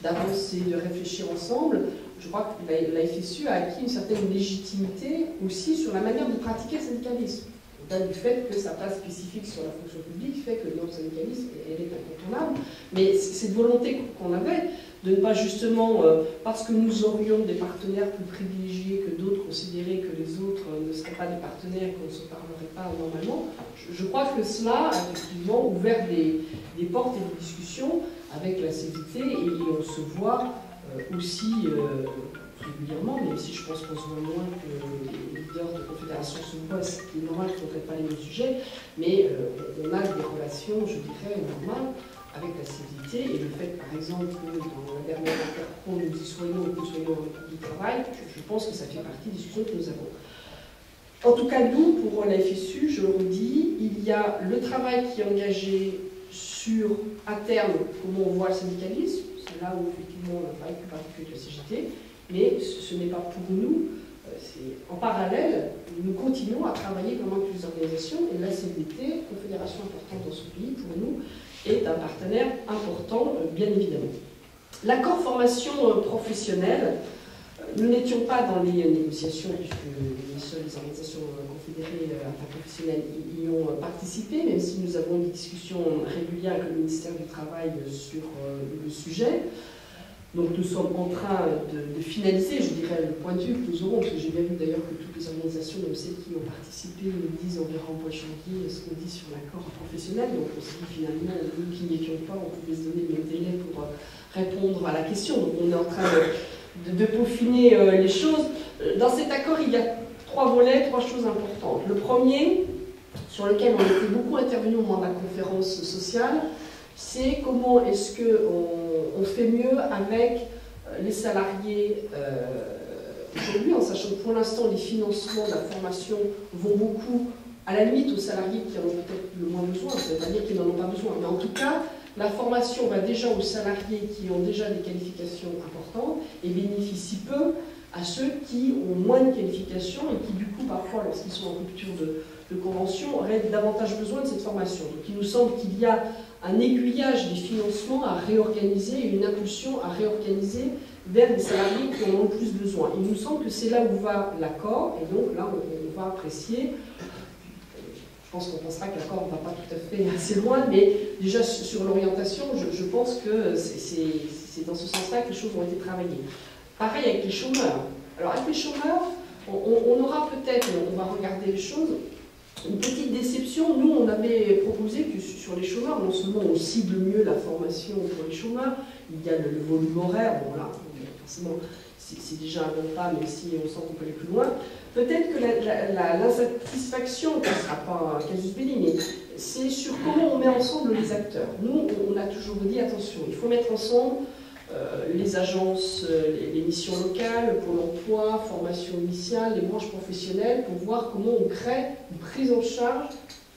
d'avancer, de réfléchir ensemble. Je crois que la FSU a acquis une certaine légitimité aussi sur la manière de pratiquer le syndicalisme. Au-delà du fait que sa place spécifique sur la fonction publique fait que notre syndicalisme, elle est incontournable, mais cette volonté qu'on avait de ne pas justement, parce que nous aurions des partenaires plus privilégiés que d'autres, considérer que les autres ne seraient pas des partenaires et qu'on ne se parlerait pas normalement. Je crois que cela a effectivement ouvert des portes et des discussions avec la CVT, et on se voit aussi régulièrement, même si je pense qu'on se voit moins que les leaders de confédération se voient, ce qui est normal qu'on ne traite pas les mêmes sujets, mais on a des relations, je dirais, normales avec la CVT, et le fait, par exemple, que dans la dernière interpro, nous y soyons et que nous soyons dans le groupe du travail, je pense que ça fait partie des discussions que nous avons. En tout cas, nous, pour la FSU, je le redis, il y a le travail qui est engagé sur, à terme, comment on voit le syndicalisme, c'est là où effectivement on n'a pas été particulier avec la CGT, mais ce n'est pas pour nous, c'est en parallèle, nous continuons à travailler comme avec les organisations, et la CVT, confédération importante dans ce pays, pour nous, est un partenaire important, bien évidemment. L'accord formation professionnelle, nous n'étions pas dans les négociations, puisque les seules organisations confédérées interprofessionnelles y ont participé, même si nous avons des discussions régulières avec le ministère du Travail sur le sujet. Donc nous sommes en train de finaliser, je dirais, le point de vue que nous aurons, parce que j'ai bien vu d'ailleurs que toutes les organisations, même celles qui ont participé, nous disent environ au mois de janvier ce qu'on dit sur l'accord professionnel. Donc on s'est dit finalement, nous qui n'y étions pas, on pouvait se donner le même délai pour répondre à la question. Donc on est en train de peaufiner les choses. Dans cet accord, il y a trois volets, trois choses importantes. Le premier, sur lequel on était beaucoup intervenu au moment de la conférence sociale, c'est comment est-ce qu'on fait mieux avec les salariés aujourd'hui, en sachant que pour l'instant, les financements de la formation vont beaucoup, à la limite, aux salariés qui en ont peut-être le moins besoin, ça ne veut pas dire qu'ils n'en ont pas besoin, mais en tout cas, la formation va déjà aux salariés qui ont déjà des qualifications importantes et bénéficie peu à ceux qui ont moins de qualifications et qui, du coup, parfois, lorsqu'ils sont en rupture de convention, auraient davantage besoin de cette formation. Donc, il nous semble qu'il y a un aiguillage des financements à réorganiser et une impulsion à réorganiser vers les salariés qui en ont le plus besoin. Il nous semble que c'est là où va l'accord, et donc là, on va apprécier. Je pense qu'on pensera que l'accord ne va pas tout à fait assez loin, mais déjà sur l'orientation, je pense que c'est dans ce sens-là que les choses ont été travaillées. Pareil avec les chômeurs. Alors avec les chômeurs, on aura peut-être, on va regarder les choses, une petite déception. Nous, on avait proposé que sur les chômeurs, non seulement on cible mieux la formation pour les chômeurs, il y a le volume horaire, bon là, forcément, c'est déjà un bon pas, même si on sent qu'on peut aller plus loin. Peut-être que l'insatisfaction, qui ne sera pas un casus belli, mais c'est sur comment on met ensemble les acteurs. Nous, on a toujours dit, attention, il faut mettre ensemble les agences, les missions locales, Pôle emploi, formation initiale, les branches professionnelles, pour voir comment on crée une prise en charge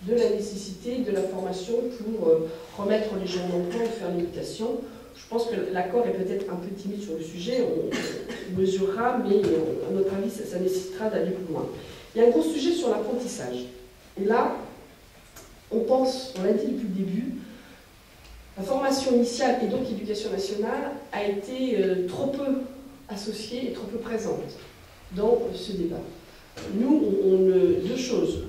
de la nécessité de la formation pour remettre les gens en emploi et faire l'imitation. Je pense que l'accord est peut-être un peu timide sur le sujet, on mesurera, mais à notre avis, ça nécessitera d'aller plus loin. Il y a un gros sujet sur l'apprentissage. Et là, on pense, on l'a dit depuis le début, la formation initiale et donc l'éducation nationale a été trop peu associée et trop peu présente dans ce débat. Nous, deux choses.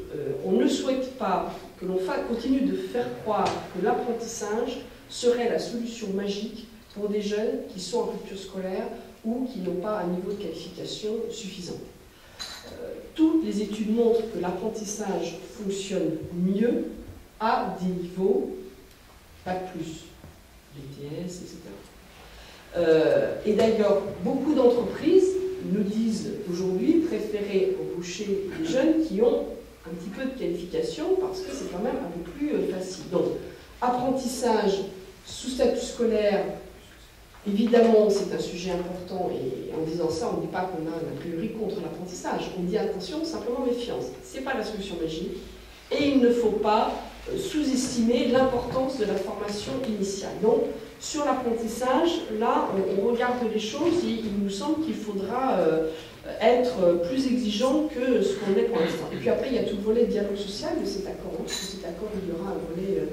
On ne souhaite pas que l'on continue de faire croire que l'apprentissage serait la solution magique pour des jeunes qui sont en rupture scolaire ou qui n'ont pas un niveau de qualification suffisant. Toutes les études montrent que l'apprentissage fonctionne mieux à des niveaux Bac+, BTS, etc. Et d'ailleurs, beaucoup d'entreprises nous disent aujourd'hui préférer embaucher des jeunes qui ont un petit peu de qualification parce que c'est quand même un peu plus facile. Donc, apprentissage sous statut scolaire, évidemment, c'est un sujet important, et en disant ça, on ne dit pas qu'on a a priori contre l'apprentissage. On dit attention, simplement méfiance. Ce n'est pas la solution magique, et il ne faut pas sous-estimer l'importance de la formation initiale. Donc, sur l'apprentissage, là, on regarde les choses et il nous semble qu'il faudra être plus exigeant que ce qu'on est pour l'instant. Et puis après, il y a tout le volet dialogue social de cet accord. Parce que cet accord, il y aura un volet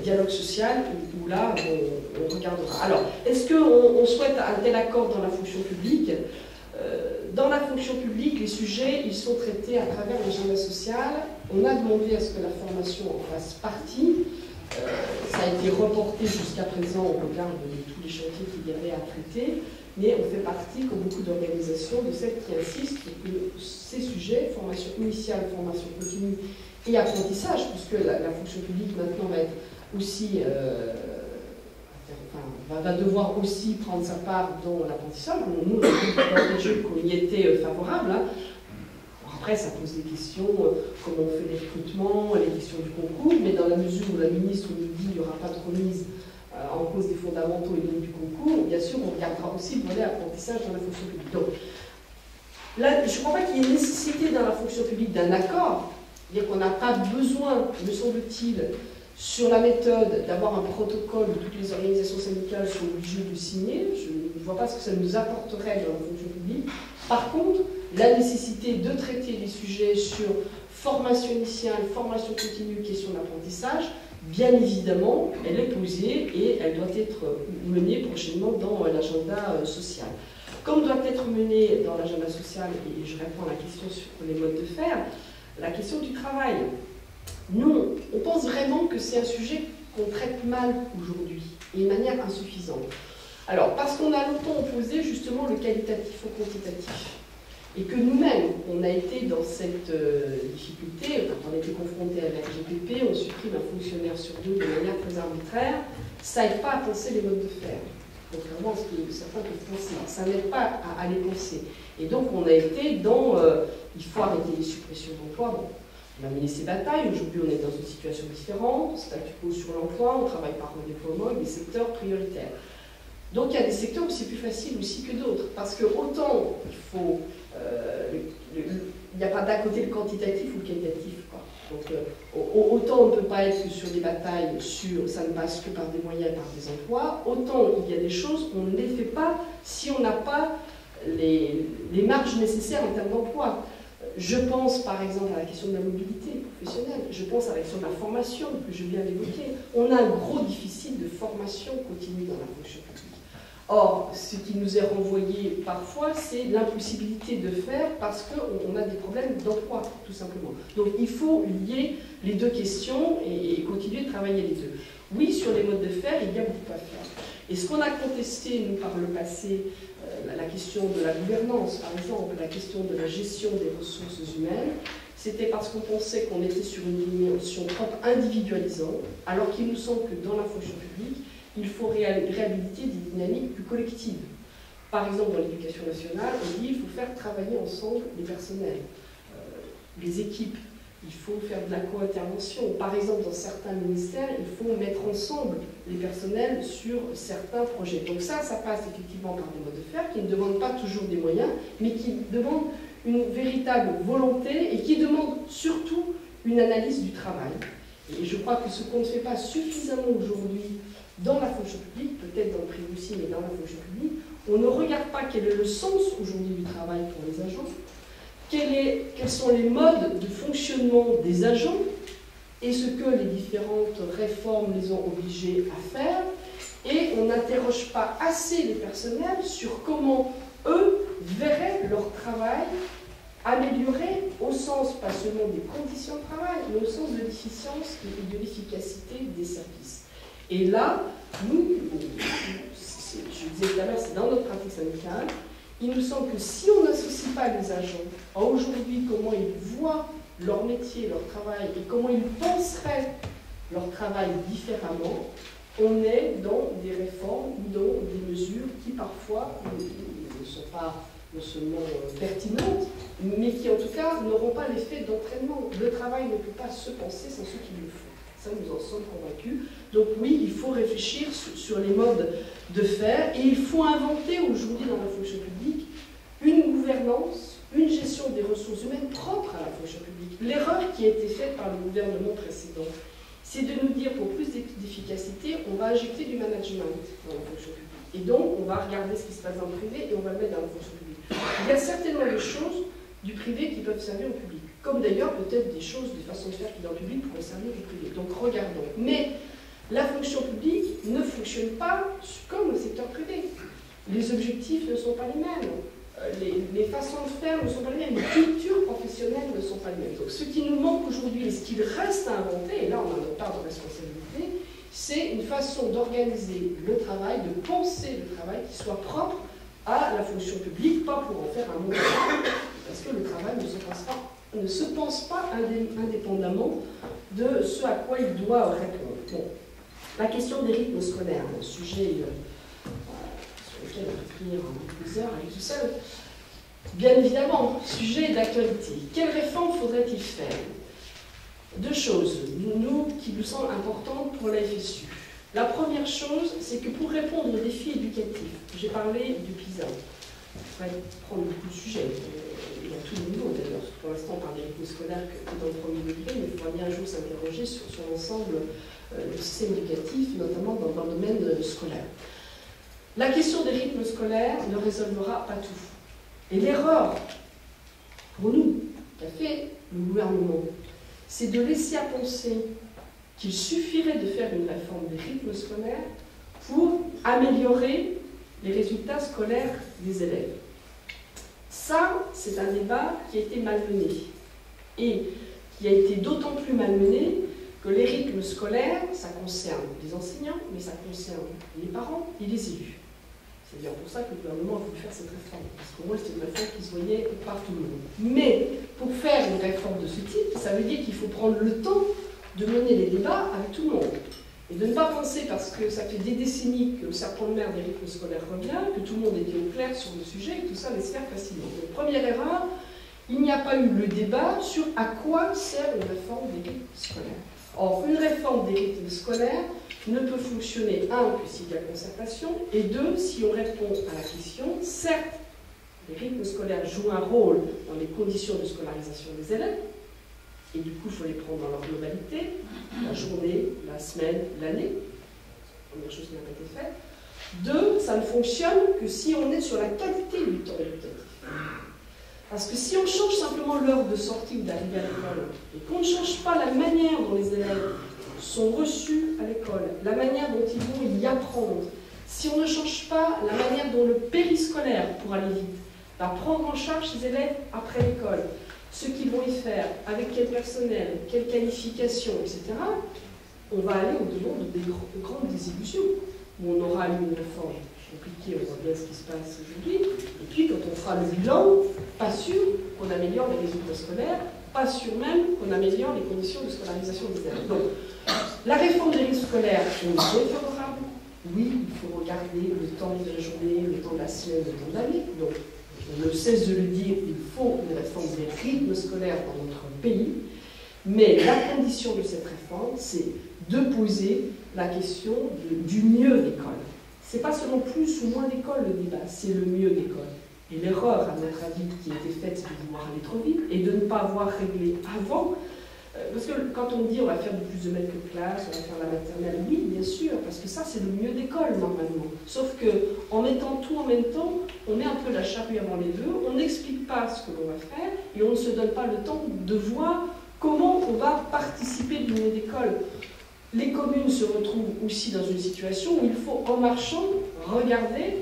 dialogue social où là, on regardera. Alors, est-ce qu'on souhaite un tel accord dans la fonction publique ? Dans la fonction publique, les sujets, ils sont traités à travers l'agenda social. On a demandé à ce que la formation en fasse partie. Ça a été reporté jusqu'à présent au regard de tous les chantiers qu'il y avait à traiter, mais on fait partie, comme beaucoup d'organisations, de celles qui insistent que ces sujets, formation initiale, formation continue et apprentissage, puisque la fonction publique maintenant va être aussi, va devoir aussi prendre sa part dans l'apprentissage. Nous, dans les jeux qu'on y était favorable, hein. Après, ça pose des questions, comment on fait les recrutements, les questions du concours, mais dans la mesure où la ministre nous dit qu'il n'y aura pas de remise en cause des fondamentaux et donc du concours, bien sûr, on regardera aussi le volet apprentissage dans la fonction publique. Donc, là, je ne crois pas qu'il y ait nécessité dans la fonction publique d'un accord, c'est-à-dire qu'on n'a pas besoin, me semble-t-il, sur la méthode d'avoir un protocole où toutes les organisations syndicales sont obligées de signer. Je ne vois pas ce que ça nous apporterait dans la fonction publique. Par contre, la nécessité de traiter les sujets sur formation initiale, formation continue, question d'apprentissage, bien évidemment, elle est posée et elle doit être menée prochainement dans l'agenda social. Comme doit être menée dans l'agenda social, et je réponds à la question sur les modes de faire, la question du travail. Nous, on pense vraiment que c'est un sujet qu'on traite mal aujourd'hui, et de manière insuffisante. Alors, parce qu'on a longtemps opposé justement le qualitatif au quantitatif. Et que nous-mêmes, on a été dans cette difficulté, quand on a été confronté à la RGPP, on supprime un fonctionnaire sur deux de manière très arbitraire, ça n'aide pas à penser les modes de faire. Contrairement à ce que certains peuvent penser, ça n'aide pas à les penser. Et donc on a été dans, il faut arrêter les suppressions d'emplois. Bon, on a mené ces batailles, aujourd'hui on est dans une situation différente, statu quo sur l'emploi, on travaille par redéploiement avec des secteurs prioritaires. Donc il y a des secteurs où c'est plus facile aussi que d'autres, parce que autant il faut, il n'y a pas d'un côté le quantitatif ou le qualitatif, quoi. Donc autant on ne peut pas être sur des batailles sur ça ne passe que par des moyens, par des emplois, autant il y a des choses on ne les fait pas si on n'a pas les marges nécessaires en termes d'emploi. Je pense par exemple à la question de la mobilité professionnelle, je pense à la question de la formation que je viens d'évoquer. On a un gros déficit de formation continue dans la fonction publique. Or, ce qui nous est renvoyé parfois, c'est l'impossibilité de faire parce qu'on a des problèmes d'emploi, tout simplement. Donc il faut lier les deux questions et continuer de travailler les deux. Oui, sur les modes de faire, il y a beaucoup à faire. Et ce qu'on a contesté, nous, par le passé, la question de la gouvernance, par exemple, la question de la gestion des ressources humaines, c'était parce qu'on pensait qu'on était sur une dimension trop individualisante, alors qu'il nous semble que dans la fonction publique, il faut réhabiliter des dynamiques plus collectives. Par exemple, dans l'éducation nationale, on dit qu'il faut faire travailler ensemble les personnels, les équipes. Il faut faire de la co-intervention. Par exemple, dans certains ministères, il faut mettre ensemble les personnels sur certains projets. Donc ça passe effectivement par des modes de faire qui ne demandent pas toujours des moyens, mais qui demandent une véritable volonté et qui demandent surtout une analyse du travail. Et je crois que ce qu'on ne fait pas suffisamment aujourd'hui dans la fonction publique, peut-être dans le privé aussi, mais dans la fonction publique, on ne regarde pas quel est le sens aujourd'hui du travail pour les agents, quels sont les modes de fonctionnement des agents et ce que les différentes réformes les ont obligés à faire, et on n'interroge pas assez les personnels sur comment eux verraient leur travail amélioré au sens pas seulement des conditions de travail, mais au sens de l'efficience et de l'efficacité des services. Et là, nous, je disais tout à l'heure, c'est dans notre pratique syndicale, il nous semble que si on n'associe pas les agents à aujourd'hui comment ils voient leur métier, leur travail, et comment ils penseraient leur travail différemment, on est dans des réformes ou dans des mesures qui parfois ne sont pas non seulement pertinentes, mais qui en tout cas n'auront pas l'effet d'entraînement. Le travail ne peut pas se penser sans ceux qui le font. Ça, nous en sommes convaincus. Donc oui, il faut réfléchir sur les modes de faire, et il faut inventer aujourd'hui dans la fonction publique une gouvernance, une gestion des ressources humaines propre à la fonction publique. L'erreur qui a été faite par le gouvernement précédent, c'est de nous dire pour plus d'efficacité, on va injecter du management dans la fonction publique. Et donc, on va regarder ce qui se passe dans le privé et on va le mettre dans la fonction publique. Il y a certainement des choses du privé qui peuvent servir au public. Comme d'ailleurs, peut-être des choses, des façons de faire qui dans le public pourraient servir au privé. Donc, regardons. Mais la fonction publique ne fonctionne pas comme le secteur privé. Les objectifs ne sont pas les mêmes. Les façons de faire ne sont pas les mêmes. Les cultures professionnelles ne sont pas les mêmes. Donc, ce qui nous manque aujourd'hui et ce qu'il reste à inventer, et là, on a notre part de responsabilité, c'est une façon d'organiser le travail, de penser le travail qui soit propre à la fonction publique, pas pour en faire un monde, parce que le travail ne se pense pas indépendamment de ce à quoi il doit répondre. Bon. La question des rythmes scolaires, un sujet sur lequel on peut tenir plusieurs heures avec tout seul. Bien évidemment, sujet d'actualité. Quelle réforme faudrait-il faire? Deux choses, qui nous semblent importantes pour la FSU. La première chose, c'est que pour répondre aux défis éducatifs, j'ai parlé du PISA, on pourrait prendre beaucoup de sujets, il y a tous les niveaux d'ailleurs, pour l'instant on parle des rythmes scolaires que dans le premier degré, mais il faudra bien un jour s'interroger sur l'ensemble du système éducatif, notamment dans le domaine scolaire. La question des rythmes scolaires ne résolvera pas tout. Et l'erreur, pour nous, qu'a fait le gouvernement, c'est de laisser à penser qu'il suffirait de faire une réforme des rythmes scolaires pour améliorer les résultats scolaires des élèves. Ça, c'est un débat qui a été malmené. Et qui a été d'autant plus malmené que les rythmes scolaires, ça concerne les enseignants, mais ça concerne les parents et les élus. C'est bien pour ça que le gouvernement a voulu faire cette réforme, parce qu'au moins c'était une réforme qui se voyait par tout le monde. Mais pour faire une réforme de ce type, ça veut dire qu'il faut prendre le temps de mener les débats avec tout le monde. Et de ne pas penser, parce que ça fait des décennies que le serpent de mer des rythmes scolaires revient, que tout le monde était au clair sur le sujet, et que tout ça laisse faire facilement. Donc, première erreur, il n'y a pas eu le débat sur à quoi sert une réforme des rythmes scolaires. Or, une réforme des rythmes scolaires ne peut fonctionner, un, que s'il y a concertation, et deux, si on répond à la question, certes, les rythmes scolaires jouent un rôle dans les conditions de scolarisation des élèves, et du coup, il faut les prendre dans leur globalité, la journée, la semaine, l'année, première chose qui n'a pas été faite. Deux, ça ne fonctionne que si on est sur la qualité du temps éducatif. Parce que si on change simplement l'heure de sortie ou d'arrivée à l'école, et qu'on ne change pas la manière dont les élèves sont reçus à l'école, la manière dont ils vont y apprendre, si on ne change pas la manière dont le périscolaire, pour aller vite, va prendre en charge ces élèves après l'école, ce qu'ils vont y faire, avec quel personnel, quelle qualification, etc., on va aller au-delà de grandes désillusions, où on aura eu une réforme compliquée, on voit bien ce qui se passe aujourd'hui, et puis quand on fera le bilan, pas sûr qu'on améliore les résultats scolaires, pas sûr même qu'on améliore les conditions de scolarisation des élèves. Donc, la réforme des rythmes scolaires, on est favorable. Oui, il faut regarder le temps de la journée, le temps de la semaine, le temps de l'année. Donc, on ne cesse de le dire, il faut une réforme des rythmes scolaires dans notre pays. Mais la condition de cette réforme, c'est de poser la question du mieux d'école. Ce n'est pas seulement plus ou moins d'école le débat, c'est le mieux d'école. Et l'erreur, à notre avis, qui a été faite, c'est de vouloir aller trop vite et de ne pas avoir réglé avant. Parce que quand on dit on va faire du plus de maîtres que de classe, on va faire la maternelle, oui, bien sûr, parce que ça, c'est le mieux d'école, normalement. Sauf qu'en mettant tout en même temps, on met un peu la charrue avant les bœufs, on n'explique pas ce que l'on va faire et on ne se donne pas le temps de voir comment on va participer du mieux d'école. Les communes se retrouvent aussi dans une situation où il faut, en marchant, regarder,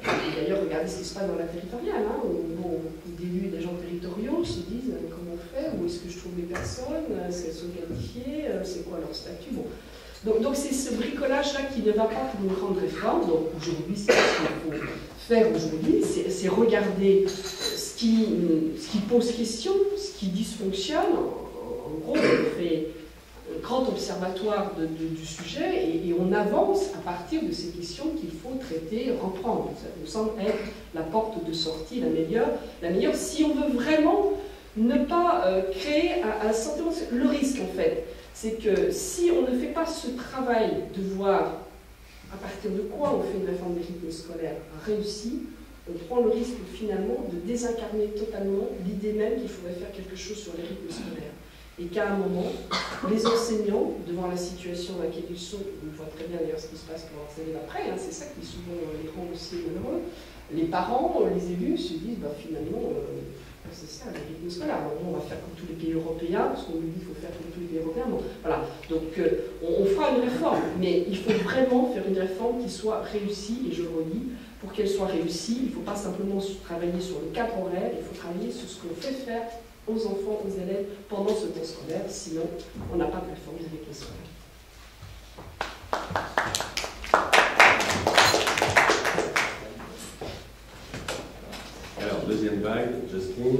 et d'ailleurs regarder ce qui se passe dans la territoriale, hein, où beaucoup d'élus et des gens territoriaux se disent comment on fait, où est-ce que je trouve les personnes, est-ce qu'elles sont qualifiées, c'est quoi leur statut. Bon. Donc c'est ce bricolage-là qui ne va pas pour une grande réforme. Donc aujourd'hui, c'est ce qu'il faut faire aujourd'hui, c'est regarder ce qui pose question, ce qui dysfonctionne. En gros, on fait un grand observatoire du sujet et on avance à partir de ces questions qu'il faut traiter, reprendre. Ça nous semble être la porte de sortie, la meilleure si on veut vraiment ne pas créer un sentiment. Le risque, en fait, c'est que si on ne fait pas ce travail de voir à partir de quoi on fait une réforme des rythmes scolaires réussie, on prend le risque finalement de désincarner totalement l'idée même qu'il faudrait faire quelque chose sur les rythmes scolaires. Et qu'à un moment, les enseignants, devant la situation dans laquelle ils sont, on voit très bien d'ailleurs ce qui se passe pour l'enseigner après, hein, c'est ça qui souvent les rend aussi malheureux, les parents, les élus se disent bah, finalement, c'est ça, les rythmes scolaires. Alors, on va faire comme tous les pays européens, parce qu'on nous dit qu'il faut faire comme tous les pays européens. Bon, voilà. Donc on fera une réforme, mais il faut vraiment faire une réforme qui soit réussie, et je le redis, pour qu'elle soit réussie, il ne faut pas simplement travailler sur le cadre horaire, il faut travailler sur ce qu'on fait faire aux enfants, aux élèves pendant ce temps scolaire, sinon on n'a pas de réforme des rythmes scolaires. stand by, Justine.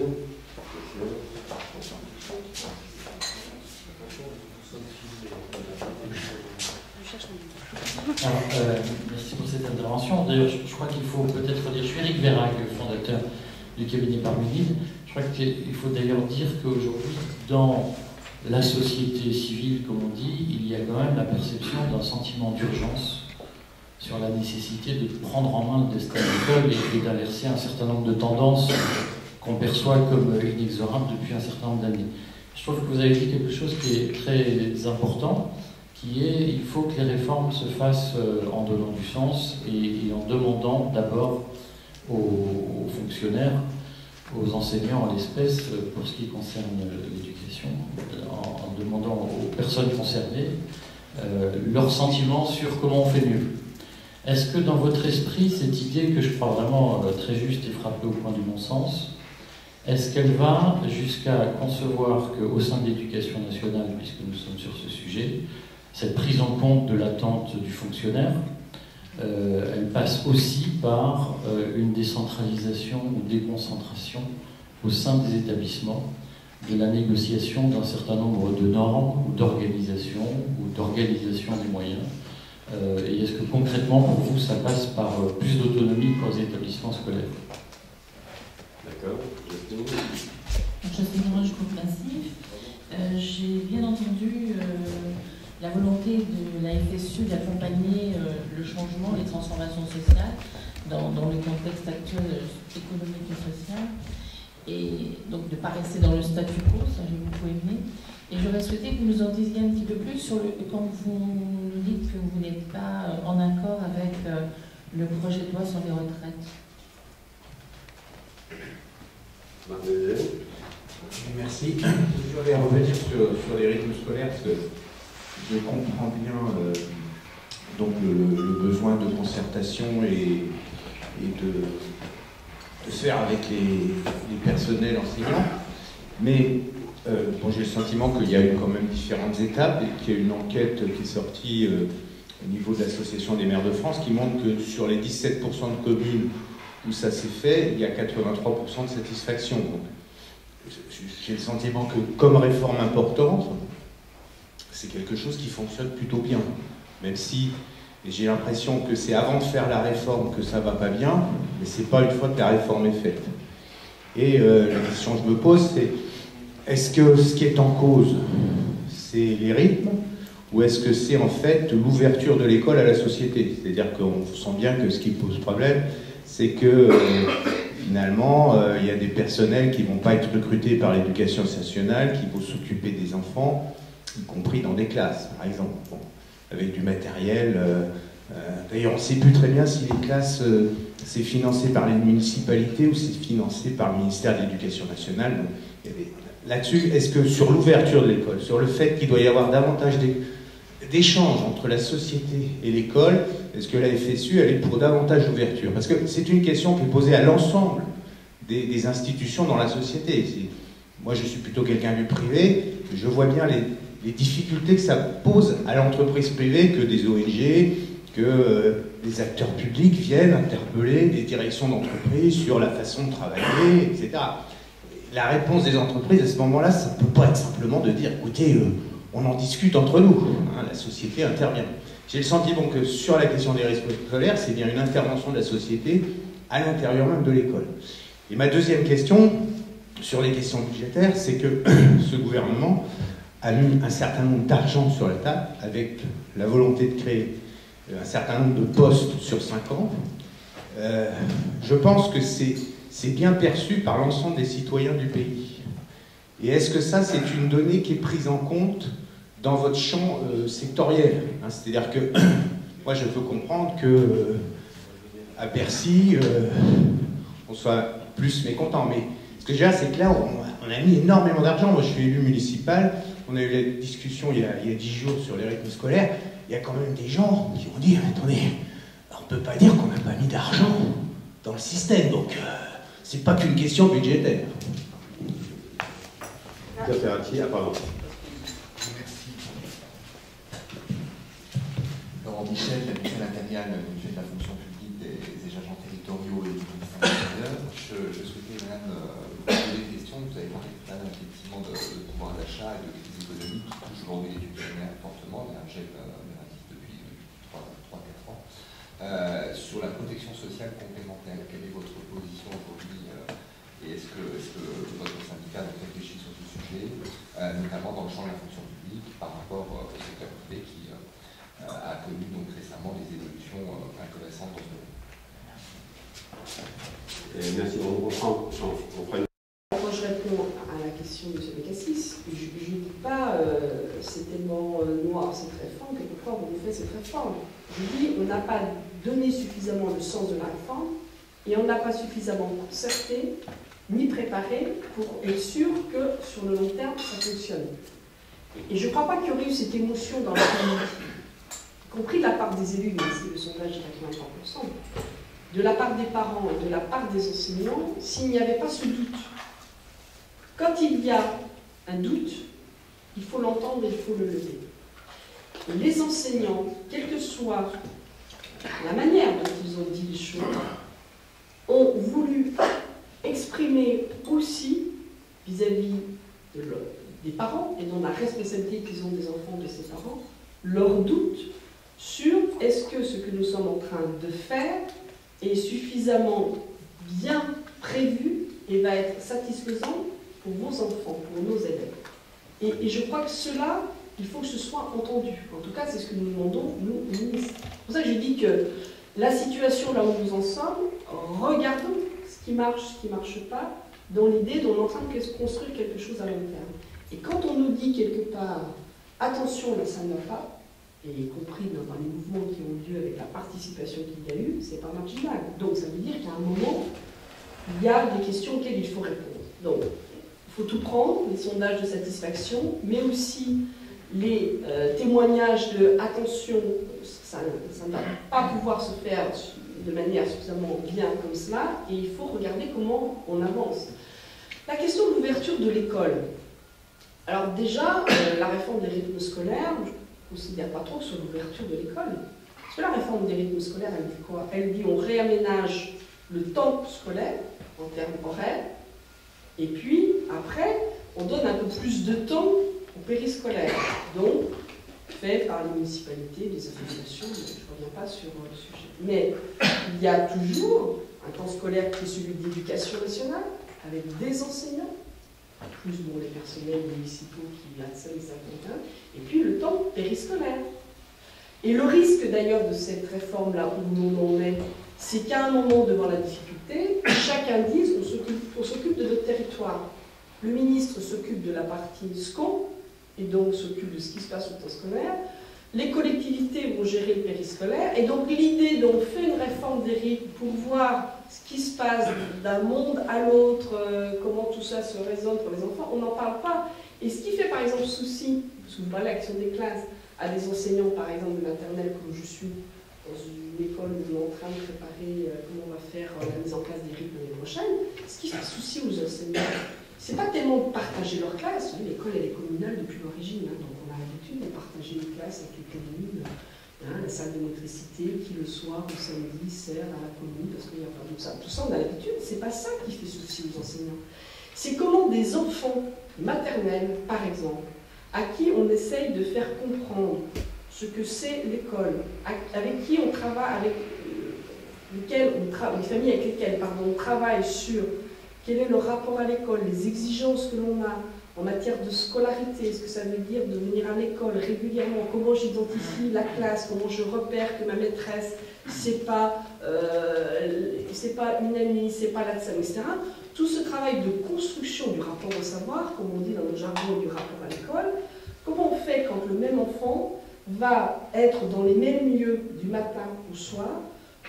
Alors, merci pour cette intervention. D'ailleurs, je crois qu'il faut peut-être dire, je suis Eric Vérac, fondateur du cabinet Parménide. Je crois qu'il faut d'ailleurs dire qu'aujourd'hui, dans la société civile, comme on dit, il y a quand même la perception d'un sentiment d'urgence sur la nécessité de prendre en main le destin de l'école et d'inverser un certain nombre de tendances qu'on perçoit comme inexorables depuis un certain nombre d'années. Je trouve que vous avez dit quelque chose qui est très important, qui est il faut que les réformes se fassent en donnant du sens et en demandant d'abord aux fonctionnaires, aux enseignants en l'espèce, pour ce qui concerne l'éducation, en demandant aux personnes concernées leurs sentiments sur comment on fait mieux. Est-ce que dans votre esprit, cette idée que je crois vraiment très juste et frappée au point du bon sens, est-ce qu'elle va jusqu'à concevoir qu'au sein de l'éducation nationale, puisque nous sommes sur ce sujet, cette prise en compte de l'attente du fonctionnaire, elle passe aussi par une décentralisation ou déconcentration au sein des établissements, de la négociation d'un certain nombre de normes ou d'organisation des moyens. Et est-ce que concrètement pour vous ça passe par plus d'autonomie pour les établissements scolaires? D'accord. Justine Roche, groupe Massif. J'ai bien entendu la volonté de la FSU d'accompagner le changement, les transformations sociales dans le contexte actuel économique et social, et donc de ne pas rester dans le statu quo, ça j'ai beaucoup aimé. Et j'aurais souhaité que vous nous en disiez un petit peu plus sur quand vous nous dites que vous n'êtes pas en accord avec le projet de loi sur les retraites. Merci. Je voulais revenir sur les rythmes scolaires parce que je comprends bien donc le besoin de concertation et de faire avec les personnels enseignants. Mais bon, j'ai le sentiment qu'il y a eu quand même différentes étapes et qu'il y a une enquête qui est sortie au niveau de l'Association des maires de France qui montre que sur les 17% de communes où ça s'est fait, il y a 83% de satisfaction. Donc, j'ai le sentiment que comme réforme importante, c'est quelque chose qui fonctionne plutôt bien. Même si j'ai l'impression que c'est avant de faire la réforme que ça va pas bien, mais c'est pas une fois que la réforme est faite. Et la question que je me pose, c'est est-ce que ce qui est en cause, c'est les rythmes, ou est-ce que c'est en fait l'ouverture de l'école à la société? C'est-à-dire qu'on sent bien que ce qui pose problème, c'est que finalement, il y a des personnels qui ne vont pas être recrutés par l'éducation nationale, qui vont s'occuper des enfants, y compris dans des classes, par exemple, bon, avec du matériel. D'ailleurs, on ne sait plus très bien si les classes, c'est financé par les municipalités ou c'est financé par le ministère de l'Éducation nationale. Donc, là-dessus, est-ce que sur l'ouverture de l'école, sur le fait qu'il doit y avoir davantage d'échanges entre la société et l'école, est-ce que la FSU, elle est pour davantage d'ouverture? Parce que c'est une question qui est posée à l'ensemble des institutions dans la société. Moi, je suis plutôt quelqu'un du privé, je vois bien les difficultés que ça pose à l'entreprise privée, que des ONG, que des acteurs publics viennent interpeller des directions d'entreprise sur la façon de travailler, etc. La réponse des entreprises à ce moment-là, ça ne peut pas être simplement de dire, écoutez, on en discute entre nous, hein, la société intervient. J'ai le sentiment que sur la question des risques scolaires, c'est bien une intervention de la société à l'intérieur même de l'école. Et ma deuxième question, sur les questions budgétaires, c'est que ce gouvernement a mis un certain nombre d'argent sur la table, avec la volonté de créer un certain nombre de postes sur 5 ans. Je pense que c'est bien perçu par l'ensemble des citoyens du pays. Et est-ce que ça, c'est une donnée qui est prise en compte dans votre champ sectoriel, hein? C'est-à-dire que moi, je peux comprendre que à Bercy, on soit plus mécontent. Mais ce que je veux dire, c'est que là, on a mis énormément d'argent. Moi, je suis élu municipal. On a eu la discussion il y a 10 jours sur les rythmes scolaires. Il y a quand même des gens qui ont dit, attendez, on ne peut pas dire qu'on n'a pas mis d'argent dans le système. Donc, c'est pas qu'une question budgétaire. Ferrati, ah pardon. Merci. Laurent Michel, la Michel Impériale, du fait de la fonction publique des agents territoriaux et du ministère de l'Intérieur. Je souhaitais, madame, vous poser une question. Vous avez parlé tout à l'heure effectivement de pouvoir d'achat et de crise économique qui touche aujourd'hui les étudiants fortement. Il y a un gel relatif depuis 3-4 ans. Sur la protection sociale complémentaire, quelle est votre position aujourd'hui et est-ce que votre syndicat réfléchit sur ce sujet, notamment dans le champ de la fonction publique par rapport au secteur privé qui a connu donc récemment des évolutions intéressantes dans ce domaine? Merci de reprendre. Quand je réponds à la question de M. Bécassis, je ne dis pas c'est tellement noir cette réforme, quelquefois on nous fait cette réforme. Je dis on n'a pas donné suffisamment le sens de la réforme et on n'a pas suffisamment concerté ni préparé pour être sûr que sur le long terme ça fonctionne. Et je ne crois pas qu'il y aurait eu cette émotion dans la communauté, y compris de la part des élus, même si le sondage est à 83%, de la part des parents et de la part des enseignants, s'il n'y avait pas ce doute. Quand il y a un doute, il faut l'entendre et il faut le lever. Et les enseignants, quelle que soit la manière dont ils ont dit les choses, ont voulu exprimer aussi vis-à-vis des parents et dans la responsabilité qu'ils ont des enfants de ces parents, leur doute sur est-ce que ce que nous sommes en train de faire est suffisamment bien prévu et va être satisfaisant pour vos enfants, pour nos élèves. Et je crois que cela, il faut que ce soit entendu. En tout cas, c'est ce que nous demandons, nous, ministres. C'est pour ça que je dis que la situation là où nous en sommes, regardons ce qui marche pas, dans l'idée d'on est en train de construire quelque chose à long terme. Et quand on nous dit quelque part, attention, là ça ne va pas, et y compris dans les mouvements qui ont lieu avec la participation qu'il y a eu, c'est pas marginal. Donc ça veut dire qu'à un moment, il y a des questions auxquelles il faut répondre. Donc, il faut tout prendre, les sondages de satisfaction, mais aussi les témoignages de « attention, ça ne va pas pouvoir se faire de manière suffisamment bien comme cela, et il faut regarder comment on avance ». La question de l'ouverture de l'école. Alors déjà, la réforme des rythmes scolaires, je ne considère pas trop sur l'ouverture de l'école. Parce que la réforme des rythmes scolaires, elle dit quoi? Elle dit on réaménage le temps scolaire en termes horaires, et puis après, on donne un peu plus de temps au périscolaire, donc fait par les municipalités, les associations, je ne reviens pas sur le sujet. Mais il y a toujours un temps scolaire qui est celui d'éducation nationale, avec des enseignants, plus bon, les personnels municipaux qui a ça, les 51, et puis le temps périscolaire. Et le risque d'ailleurs de cette réforme-là où l'on en est, c'est qu'à un moment devant la difficulté, chacun dise on s'occupe de notre territoire. Le ministre s'occupe de la partie SCON, et donc s'occupe de ce qui se passe au temps scolaire. Les collectivités vont gérer le périscolaire, et donc l'idée d'on fait une réforme des rythmes pour voir ce qui se passe d'un monde à l'autre, comment tout ça se résonne pour les enfants, on n'en parle pas. Et ce qui fait par exemple souci, parce que vous parlez d'action des classes, à des enseignants par exemple de maternelle comme je suis, dans une école où on est en train de préparer comment on va faire la mise en place des rythmes l'année prochaine, ce qui fait souci aux enseignants, c'est pas tellement de partager leur classe, l'école elle est communale depuis l'origine, donc on a l'habitude de partager une classe avec les communes, la salle de motricité qui le soir ou samedi sert à la commune parce qu'il n'y a pas de ça. Tout ça on a l'habitude, c'est pas ça qui fait souci aux enseignants. C'est comment des enfants maternels, par exemple, à qui on essaye de faire comprendre ce que c'est l'école, avec qui on travaille, avec lesquelles les familles avec lesquelles on travaille sur quel est le rapport à l'école, les exigences que l'on a en matière de scolarité, ce que ça veut dire de venir à l'école régulièrement, comment j'identifie la classe, comment je repère que ma maîtresse, c'est pas une amie, c'est pas la scène, etc. Tout ce travail de construction du rapport au savoir, comme on dit dans le jargon du rapport à l'école, comment on fait quand le même enfant va être dans les mêmes lieux du matin au soir,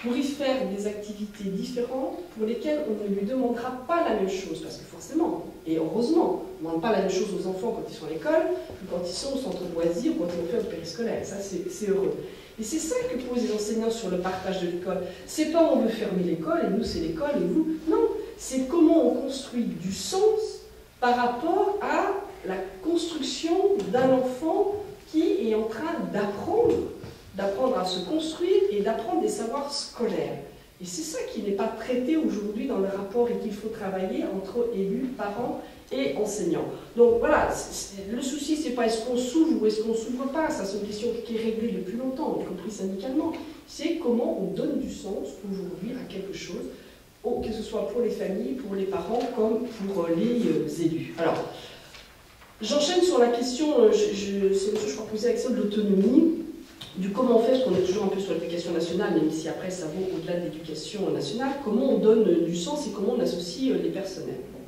pour y faire des activités différentes pour lesquelles on ne lui demandera pas la même chose, parce que forcément, et heureusement, on ne demande pas la même chose aux enfants quand ils sont à l'école que quand ils sont au centre de loisirs ou quand ils ont fait au périscolaire. Ça, c'est heureux. Et c'est ça que posent les enseignants sur le partage de l'école. C'est pas on veut fermer l'école, et nous c'est l'école, et vous. Non, c'est comment on construit du sens par rapport à la construction d'un enfant qui est en train d'apprendre à se construire et d'apprendre des savoirs scolaires. Et c'est ça qui n'est pas traité aujourd'hui dans le rapport et qu'il faut travailler entre élus, parents et enseignants. Donc voilà, le souci, c'est pas est-ce qu'on s'ouvre ou est-ce qu'on s'ouvre pas, ça c'est une question qui est réglée depuis longtemps, y compris syndicalement. C'est comment on donne du sens aujourd'hui à quelque chose, que ce soit pour les familles, pour les parents, comme pour les élus. Alors, j'enchaîne sur la question, c'est une chose que je crois poser avec ça, de l'autonomie, du comment on fait, parce qu'on est toujours un peu sur l'éducation nationale, même si après ça vaut au-delà de l'éducation nationale, comment on donne du sens et comment on associe les personnels. Bon.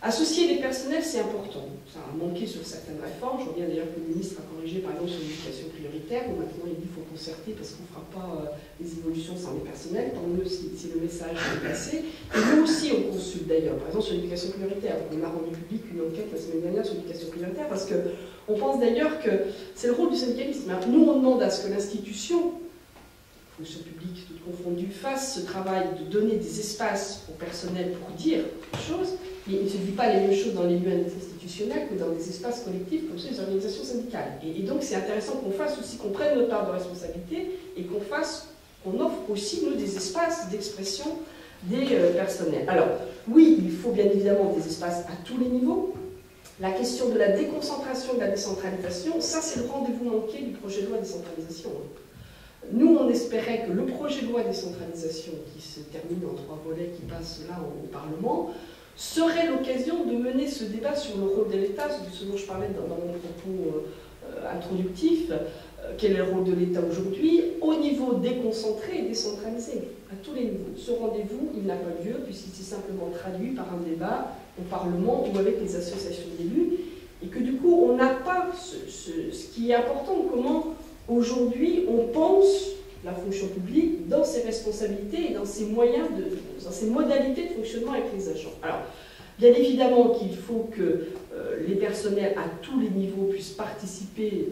Associer les personnels, c'est important. Ça a manqué sur certaines réformes. Je reviens d'ailleurs que le ministre a corrigé, par exemple, sur l'éducation prioritaire, où maintenant il dit qu'il faut concerter parce qu'on ne fera pas les évolutions sans les personnels. Tant mieux si le message est passé. Et nous aussi, on consulte d'ailleurs. Par exemple, sur l'éducation prioritaire, on a rendu public une enquête la semaine dernière sur l'éducation prioritaire parce qu'on pense d'ailleurs que c'est le rôle du syndicalisme. Nous, on demande à ce que l'institution, fonction publique toute confondue, fasse ce travail de donner des espaces au personnel pour dire des choses. Mais il ne se dit pas les mêmes choses dans les lieux institutionnels que dans des espaces collectifs comme ceux des organisations syndicales. Et donc c'est intéressant qu'on fasse aussi, qu'on prenne notre part de responsabilité et qu'on offre aussi, nous, des espaces d'expression des personnels. Alors, oui, il faut bien évidemment des espaces à tous les niveaux. La question de la déconcentration et de la décentralisation, ça c'est le rendez-vous manqué du projet de loi décentralisation. Nous, on espérait que le projet de loi décentralisation, qui se termine en 3 volets, qui passe là au Parlement, serait l'occasion de mener ce débat sur le rôle de l'État, ce dont je parlais dans mon propos introductif, quel est le rôle de l'État aujourd'hui, au niveau déconcentré et décentralisé, à tous les niveaux. Ce rendez-vous, il n'a pas lieu, puisqu'il s'est simplement traduit par un débat au Parlement ou avec les associations d'élus, et que du coup, on n'a pas ce qui est important, comment aujourd'hui on pense la fonction publique dans ses responsabilités et dans ses moyens, dans ses modalités de fonctionnement avec les agents. Alors, bien évidemment qu'il faut que les personnels à tous les niveaux puissent participer,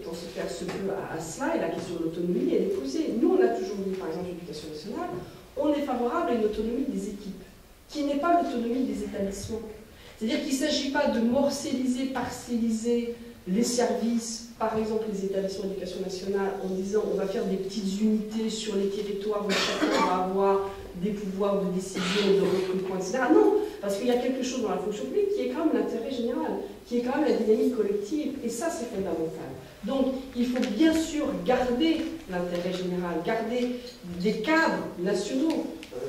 tant se faire se peut, à cela, et la question de l'autonomie, elle est posée. Nous, on a toujours dit, par exemple, l'éducation nationale, on est favorable à une autonomie des équipes, qui n'est pas l'autonomie des établissements. C'est-à-dire qu'il ne s'agit pas de morcelliser, parcelliser les services, par exemple les établissements d'éducation nationale, en disant on va faire des petites unités sur les territoires où chacun va avoir des pouvoirs de décision, de recrutement, etc. Non, parce qu'il y a quelque chose dans la fonction publique qui est quand même l'intérêt général, qui est quand même la dynamique collective, et ça c'est fondamental. Donc il faut bien sûr garder l'intérêt général, garder des cadres nationaux,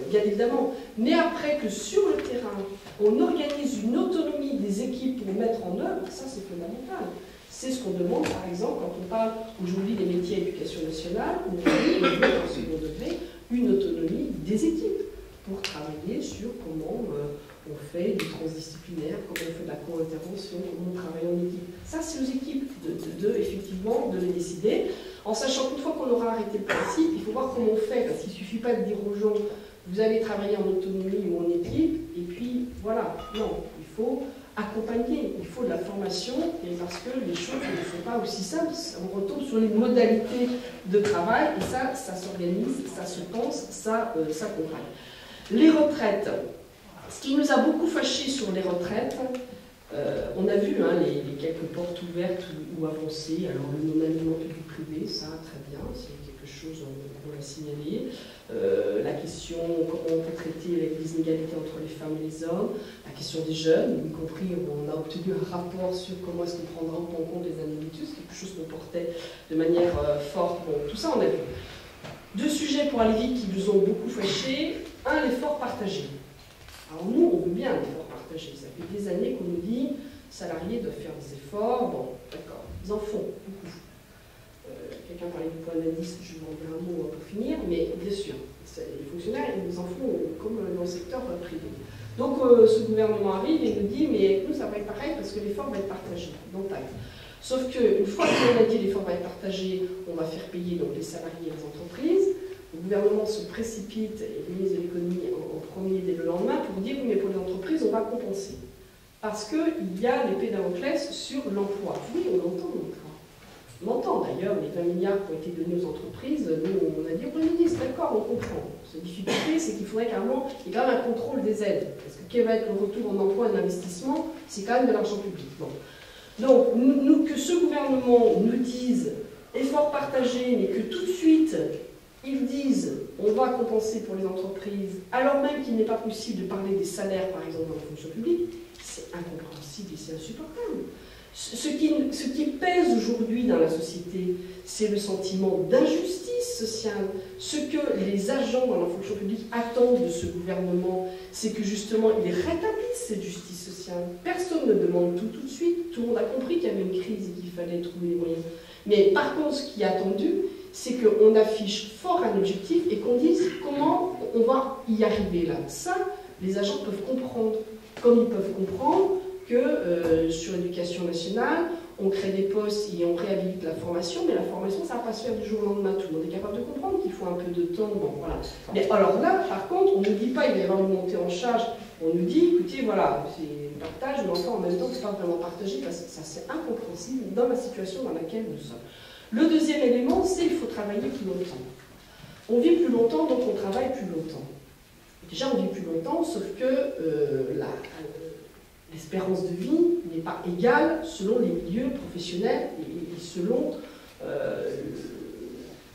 bien évidemment, mais après que sur le terrain, on organise une autonomie des équipes pour mettre en œuvre, ça c'est fondamental. C'est ce qu'on demande, par exemple, quand on parle aujourd'hui des métiers à éducation nationale, où on dit, dans le second degré, une autonomie des équipes pour travailler sur comment on fait du transdisciplinaire, comment on fait de la co-intervention, comment on travaille en équipe. Ça, c'est aux équipes, effectivement, de les décider, en sachant qu'une fois qu'on aura arrêté le principe, il faut voir comment on fait, parce qu'il ne suffit pas de dire aux gens, vous allez travailler en autonomie ou en équipe, et puis voilà. Non, il faut accompagner, il faut de la formation, et parce que les choses ne sont pas aussi simples, on retombe sur les modalités de travail, et ça s'organise, ça se pense, ça s'accompagne. Les retraites, ce qui nous a beaucoup fâchés sur les retraites, on a vu les quelques portes ouvertes ou avancées, alors le non-alignement public-privé, ça très bien, c'est quelque chose qu'on l'a signalé. La question comment on peut traiter les inégalités entre les femmes et les hommes, la question des jeunes, y compris on a obtenu un rapport sur comment est-ce qu'on prendra en compte les analytiques, quelque chose qu'on portait de manière forte. Bon, tout ça on a vu. 2 sujets pour aller vite qui nous ont beaucoup fâchés. Un, l'effort partagé. Alors nous, on veut bien l'effort partagé. Ça fait des années qu'on nous dit salariés doivent faire des efforts. Bon, d'accord, ils en font beaucoup. Quelqu'un parlait du point d'indice, je vais en dire un mot pour finir, mais bien sûr, les fonctionnaires, ils nous en font comme dans le secteur privé. Donc ce gouvernement arrive et nous dit, mais nous, ça va être pareil parce que l'effort va être partagé. Donc, sauf qu'une fois qu'on a dit l'effort va être partagé, on va faire payer donc, les salariés et les entreprises. Le gouvernement se précipite, et le ministre de l'économie en premier dès le lendemain, pour dire, oui, mais pour les entreprises, on va compenser. Parce qu'il y a l'épée de Damoclès sur l'emploi. Oui, on entend l'emploi. On entend d'ailleurs les 20 milliards qui ont été donnés aux entreprises. Nous, on a dit au Premier ministre, d'accord, on comprend. La difficulté, c'est qu'il faudrait carrément qu'il y ait quand même un contrôle des aides. Parce que quel va être le retour en emploi et en investissement, c'est quand même de l'argent public. Bon. Donc, que ce gouvernement nous dise effort partagé, mais que tout de suite, ils disent on va compenser pour les entreprises, alors même qu'il n'est pas possible de parler des salaires, par exemple, dans la fonction publique, c'est incompréhensible et c'est insupportable. Ce qui pèse aujourd'hui dans la société, c'est le sentiment d'injustice sociale. Ce que les agents dans la fonction publique attendent de ce gouvernement, c'est que justement il rétablisse cette justice sociale. Personne ne demande tout de suite, tout le monde a compris qu'il y avait une crise et qu'il fallait trouver les moyens. Mais par contre, ce qui est attendu, c'est qu'on affiche fort un objectif et qu'on dise comment on va y arriver là. Ça, les agents peuvent comprendre, comme ils peuvent comprendre que sur l'éducation nationale, on crée des postes et on réhabilite la formation, mais la formation, ça ne va pas se faire du jour au lendemain. Tout le monde est capable de comprendre qu'il faut un peu de temps. Bon, voilà. Mais alors là, par contre, on ne nous dit pas qu'il va y avoir une montée en charge. On nous dit, écoutez, voilà, c'est partage, mais enfin, en même temps, ce n'est pas vraiment partagé parce que ça, c'est incompréhensible dans la situation dans laquelle nous sommes. Le deuxième élément, c'est qu'il faut travailler plus longtemps. On vit plus longtemps, donc on travaille plus longtemps. Déjà, on vit plus longtemps, sauf que l'espérance de vie n'est pas égale selon les milieux professionnels et selon,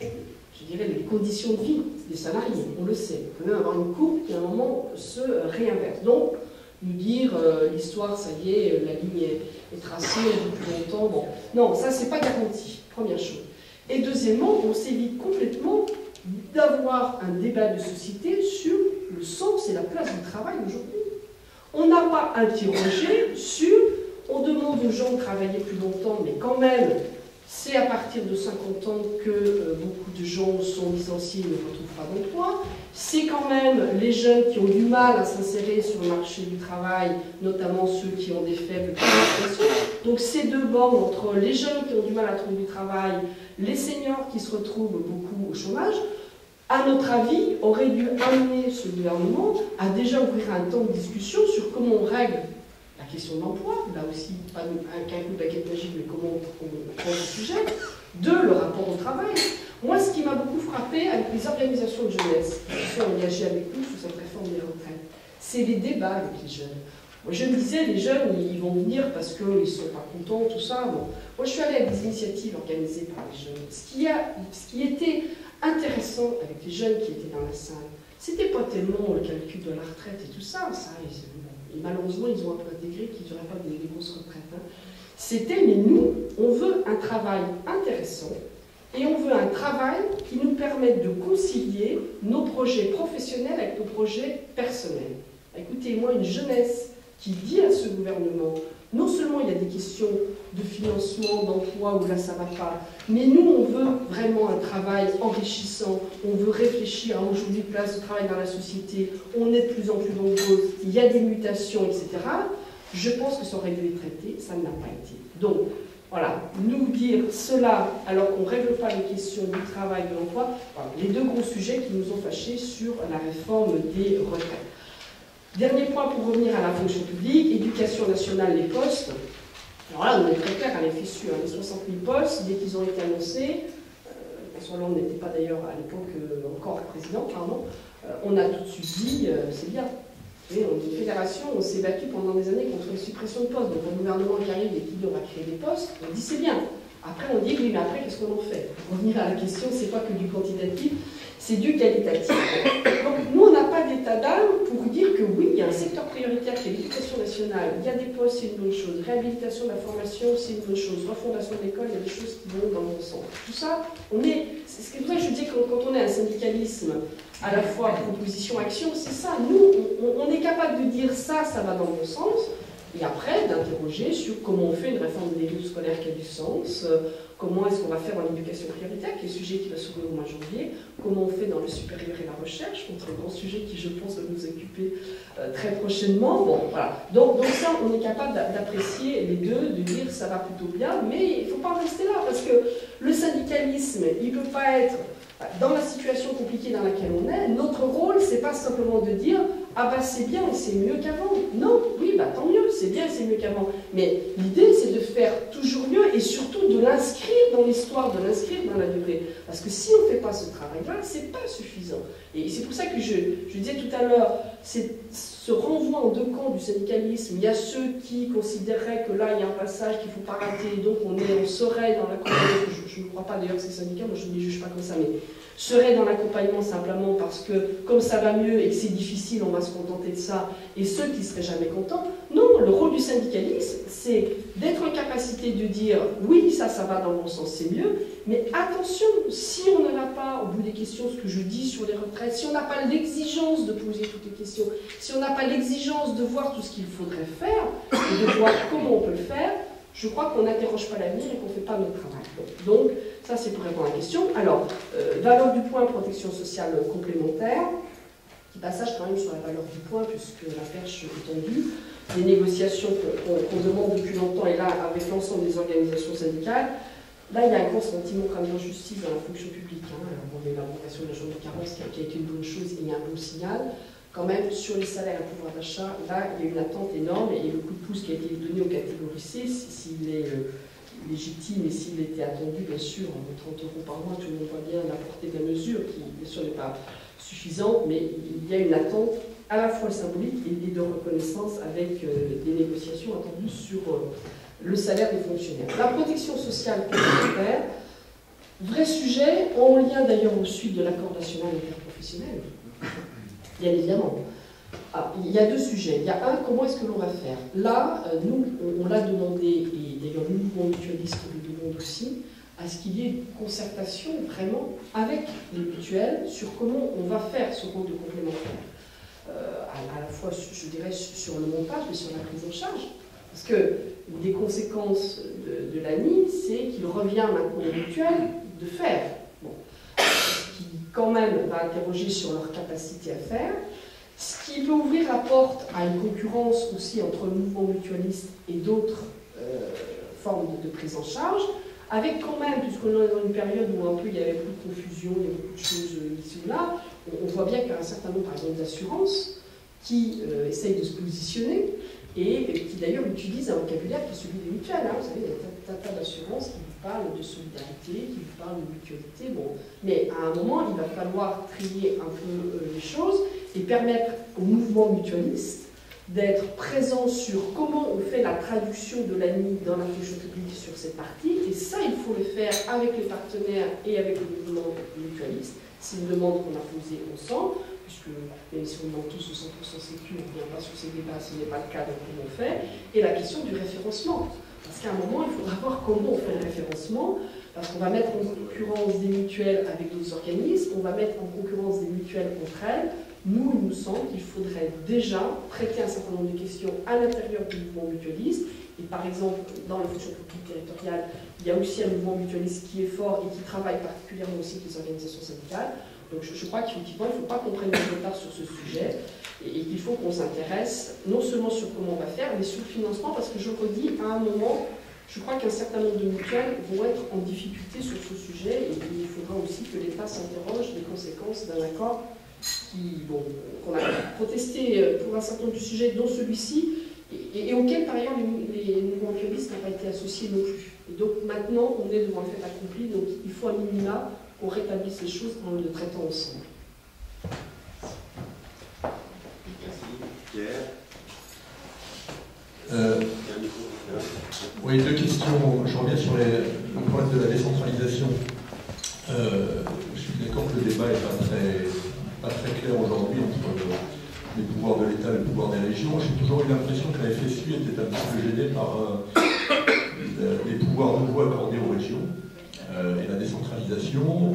je dirais, les conditions de vie des salariés. On le sait. On peut même avoir une courbe qui, à un moment, se réinverse. Donc, nous dire l'histoire, ça y est, la ligne est tracée, on vit plus longtemps. Bon. Non, ça, c'est pas garanti. Première chose. Et deuxièmement, on s'évite complètement d'avoir un débat de société sur le sens et la place du travail aujourd'hui. On n'a pas interrogé sur, on demande aux gens de travailler plus longtemps, mais quand même, c'est à partir de 50 ans que beaucoup de gens sont licenciés et ne retrouvent pas d'emploi. C'est quand même les jeunes qui ont du mal à s'insérer sur le marché du travail, notamment ceux qui ont des faibles qualifications. Donc ces deux bornes entre les jeunes qui ont du mal à trouver du travail, les seniors qui se retrouvent beaucoup au chômage, à notre avis, aurait dû amener ce gouvernement à déjà ouvrir un temps de discussion sur comment on règle la question de l'emploi, là aussi, pas qu'un coup de baguette magique, mais comment on prend le sujet, de le rapport au travail. Moi, ce qui m'a beaucoup frappé avec les organisations de jeunesse qui sont engagées avec nous sur cette réforme des retraites, c'est les débats avec les jeunes. Moi, je me disais, les jeunes, ils vont venir parce qu'ils ne sont pas contents, tout ça. Bon. Moi, je suis allée avec des initiatives organisées par les jeunes. Ce qui était intéressant avec les jeunes qui étaient dans la salle, c'était pas tellement le calcul de la retraite et tout ça, et malheureusement, ils ont un peu intégré qu'ils n'auraient pas des grosses retraites. Hein. C'était, mais nous, on veut un travail intéressant et on veut un travail qui nous permette de concilier nos projets professionnels avec nos projets personnels. Écoutez, moi, une jeunesse qui dit à ce gouvernement, non seulement il y a des questions de financement, d'emploi, où là ça ne va pas, mais nous on veut vraiment un travail enrichissant, on veut réfléchir à aujourd'hui place de travail dans la société, on est de plus en plus nombreux, il y a des mutations, etc. Je pense que ça aurait dû être traité, ça n'a pas été. Donc, voilà, nous dire cela alors qu'on ne règle pas les questions du travail, de l'emploi, voilà, les deux gros sujets qui nous ont fâchés sur la réforme des retraites. Dernier point pour revenir à la fonction publique, éducation nationale, les postes. Alors là, on est très clair à l'FSU, hein, les 60 000 postes, dès qu'ils ont été annoncés, François Hollande n'était pas d'ailleurs à l'époque encore président, pardon, on a tout de suite dit, c'est bien. Et on est une fédération, on s'est battu pendant des années contre les suppressions de postes. Donc un gouvernement qui arrive et qui dit on va créer des postes, on dit c'est bien. Après on dit oui, mais après qu'est-ce qu'on en fait? Pour revenir à la question, c'est pas que du quantitatif, c'est du qualitatif. Donc nous, on n'a pas d'état d'âme pour dire que oui, il y a un secteur prioritaire qui est l'éducation nationale, il y a des postes, c'est une bonne chose, réhabilitation de la formation, c'est une bonne chose, refondation de l'école, il y a des choses qui vont dans le bon sens. Tout ça, c'est pour ça que je dis que quand on est un syndicalisme à la fois proposition-action, c'est ça. Nous, on est capable de dire ça, ça va dans le bon sens, et après d'interroger sur comment on fait une réforme des rythmes scolaires qui a du sens, comment est-ce qu'on va faire dans l'éducation prioritaire, qui est le sujet qui va s'ouvrir au mois de janvier, comment on fait dans le supérieur et la recherche, un très grand sujet qui, je pense, va nous occuper très prochainement. Bon, voilà. Donc ça, on est capable d'apprécier les deux, de dire ça va plutôt bien, mais il ne faut pas en rester là, parce que le syndicalisme, il ne peut pas être dans la situation compliquée dans laquelle on est. Notre rôle, c'est pas simplement de dire ah bah c'est bien et c'est mieux qu'avant. Non, oui, bah tant mieux, c'est bien et c'est c'est mieux qu'avant. Mais l'idée, c'est de faire toujours mieux et surtout de l'inscrire dans l'histoire, de l'inscrire dans la durée. Parce que si on ne fait pas ce travail-là, c'est pas suffisant. Et c'est pour ça que je disais tout à l'heure, c'est ce renvoi en deux camps du syndicalisme. Il y a ceux qui considéraient que là, il y a un passage qu'il ne faut pas rater, donc on serait dans l'accompagnement, je ne crois pas d'ailleurs que c'est syndicat, moi je ne les juge pas comme ça, mais serait dans l'accompagnement simplement parce que comme ça va mieux et que c'est difficile, on va se contenter de ça, et ceux qui ne seraient jamais contents. Non, le rôle du syndicalisme, c'est d'être en capacité de dire oui, ça va dans le bon sens, c'est mieux, mais attention, si on ne va pas au bout des questions, ce que je dis sur les retraites, si on n'a pas l'exigence de poser toutes les questions, si on n'a pas l'exigence de voir tout ce qu'il faudrait faire, et de voir comment on peut le faire, je crois qu'on n'interroge pas l'avenir et qu'on ne fait pas notre travail. Donc, ça c'est pour répondre à la question. Alors, valeur du point, protection sociale complémentaire, petit passage quand même sur la valeur du point, puisque la perche est tendue. Les négociations qu'on demande depuis longtemps, et là, avec l'ensemble des organisations syndicales, là, il y a un grand sentiment quand même d'injustice dans la fonction publique. Alors, bon, l'élaboration de la journée de carence qui a été une bonne chose et il y a un bon signal. Quand même, sur les salaires et le pouvoir d'achat, là, il y a une attente énorme et le coup de pouce qui a été donné aux catégories C, s'il est légitime et s'il était attendu, bien sûr, 30 € par mois, tout le monde voit bien la portée de la mesure, qui, bien sûr, n'est pas suffisante, mais il y a une attente à la fois symbolique et de reconnaissance avec des négociations attendues sur le salaire des fonctionnaires. La protection sociale complémentaire, vrai sujet, en lien d'ailleurs au suite de l'accord national interprofessionnel. Bien évidemment. Ah, il y a deux sujets. Il y a un, comment est-ce que l'on va faire? Là, nous, on l'a demandé, et d'ailleurs le mouvement mutualiste le demande aussi, à ce qu'il y ait une concertation vraiment avec les mutuelles sur comment on va faire ce rôle de complémentaire. À la fois, je dirais, sur le montage, mais sur la prise en charge. Parce que une des conséquences de l'ANI, c'est qu'il revient maintenant aux mutuelles de faire. Bon. Qui quand même va interroger sur leur capacité à faire, ce qui peut ouvrir la porte à une concurrence aussi entre le mouvement mutualiste et d'autres formes de prise en charge, avec quand même, puisqu'on est dans une période où un peu il y avait beaucoup de confusion, il y a beaucoup de choses ici ou là, on voit bien qu'il y a un certain nombre, par exemple, d'assurances qui essayent de se positionner et qui d'ailleurs utilisent un vocabulaire qui est celui des mutuelles. Vous savez, il y a un tas d'assurances qui vous parlent de solidarité, qui vous parlent de mutualité. Bon. Mais à un moment, il va falloir trier un peu les choses et permettre au mouvement mutualiste d'être présent sur comment on fait la traduction de l'ANI dans la fonction publique sur cette partie. Et ça, il faut le faire avec les partenaires et avec le mouvement mutualiste. C'est une demande qu'on a posée ensemble, puisque même si on demande tous au 100% sécu, on ne vient pas sur ces débats, ce n'est pas le cas, donc comment on fait. Et la question du référencement. Parce qu'à un moment, il faudra voir comment on fait le référencement, parce qu'on va mettre en concurrence des mutuelles avec d'autres organismes, on va mettre en concurrence des mutuelles entre elles. Nous, il nous semble qu'il faudrait déjà prêter un certain nombre de questions à l'intérieur du mouvement mutualiste. Et par exemple, dans la fonction publique territoriale, il y a aussi un mouvement mutualiste qui est fort et qui travaille particulièrement aussi avec les organisations syndicales. Donc je crois qu'effectivement, il ne faut pas qu'on prenne du retard sur ce sujet et qu'il faut qu'on s'intéresse non seulement sur comment on va faire, mais sur le financement, parce que je redis, à un moment, je crois qu'un certain nombre de mutuelles vont être en difficulté sur ce sujet et il faudra aussi que l'État s'interroge des conséquences d'un accord qu'on a protesté pour un certain nombre de sujets, dont celui-ci, et auquel par ailleurs les mouvements mutualistes n'ont pas été associés non plus. Et donc maintenant, on est devant le fait accompli, donc il faut à minima qu'on rétablisse les choses en le traitant ensemble. Pierre. Oui, deux questions. Je reviens sur le problème de la décentralisation. Je suis d'accord que le débat n'est pas très clair aujourd'hui entre les pouvoirs de l'État et le pouvoir des régions. J'ai toujours eu l'impression que la FSU était un petit peu gênée par les pouvoirs nouveaux accordés aux régions et la décentralisation.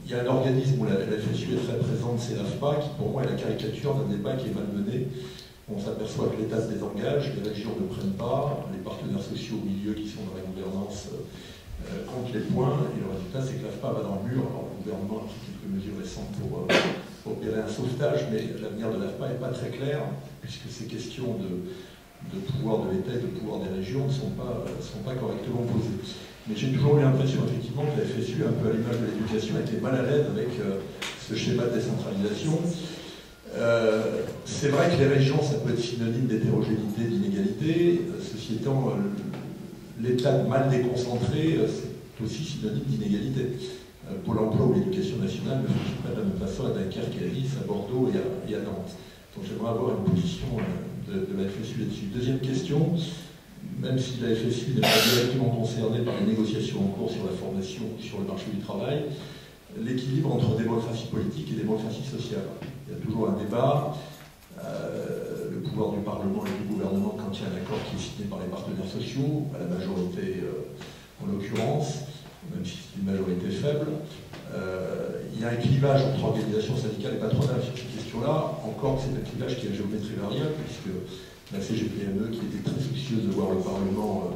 Il y a un organisme où la FSU est très présente, c'est l'AFPA, qui pour moi est la caricature d'un débat qui est malmené. On s'aperçoit que l'État se désengage, les régions ne prennent pas, les partenaires sociaux au milieu qui sont dans la gouvernance comptent les points, et le résultat c'est que l'AFPA va dans le mur. Alors le gouvernement a pris quelques mesures récentes pour opérer un sauvetage, mais l'avenir de l'AFPA n'est pas très clair, puisque ces questions de pouvoir de l'État et de pouvoir des régions ne sont pas correctement posées. Mais j'ai toujours eu l'impression effectivement que la FSU, un peu à l'image de l'éducation, était mal à l'aise avec ce schéma de décentralisation. C'est vrai que les régions, ça peut être synonyme d'hétérogénéité, d'inégalité. Ceci étant, l'État mal déconcentré, c'est aussi synonyme d'inégalité. Pôle emploi ou l'éducation nationale ne fonctionne pas de la même façon à Dunkerque, à Nice, à Bordeaux et à Nantes. Donc j'aimerais avoir une position de la FSU là-dessus. Deuxième question, même si la FSU n'est pas directement concernée par les négociations en cours sur la formation ou sur le marché du travail, l'équilibre entre démocratie politique et démocratie sociale. Il y a toujours un débat. Le pouvoir du Parlement et du gouvernement quand il y a un accord qui est signé par les partenaires sociaux, à la majorité en l'occurrence, même si c'est une majorité faible, il y a un clivage entre organisation syndicale et patronale sur ces questions-là. Encore, c'est un clivage qui est à géométrie variable, puisque la CGPME, qui était très soucieuse de voir le Parlement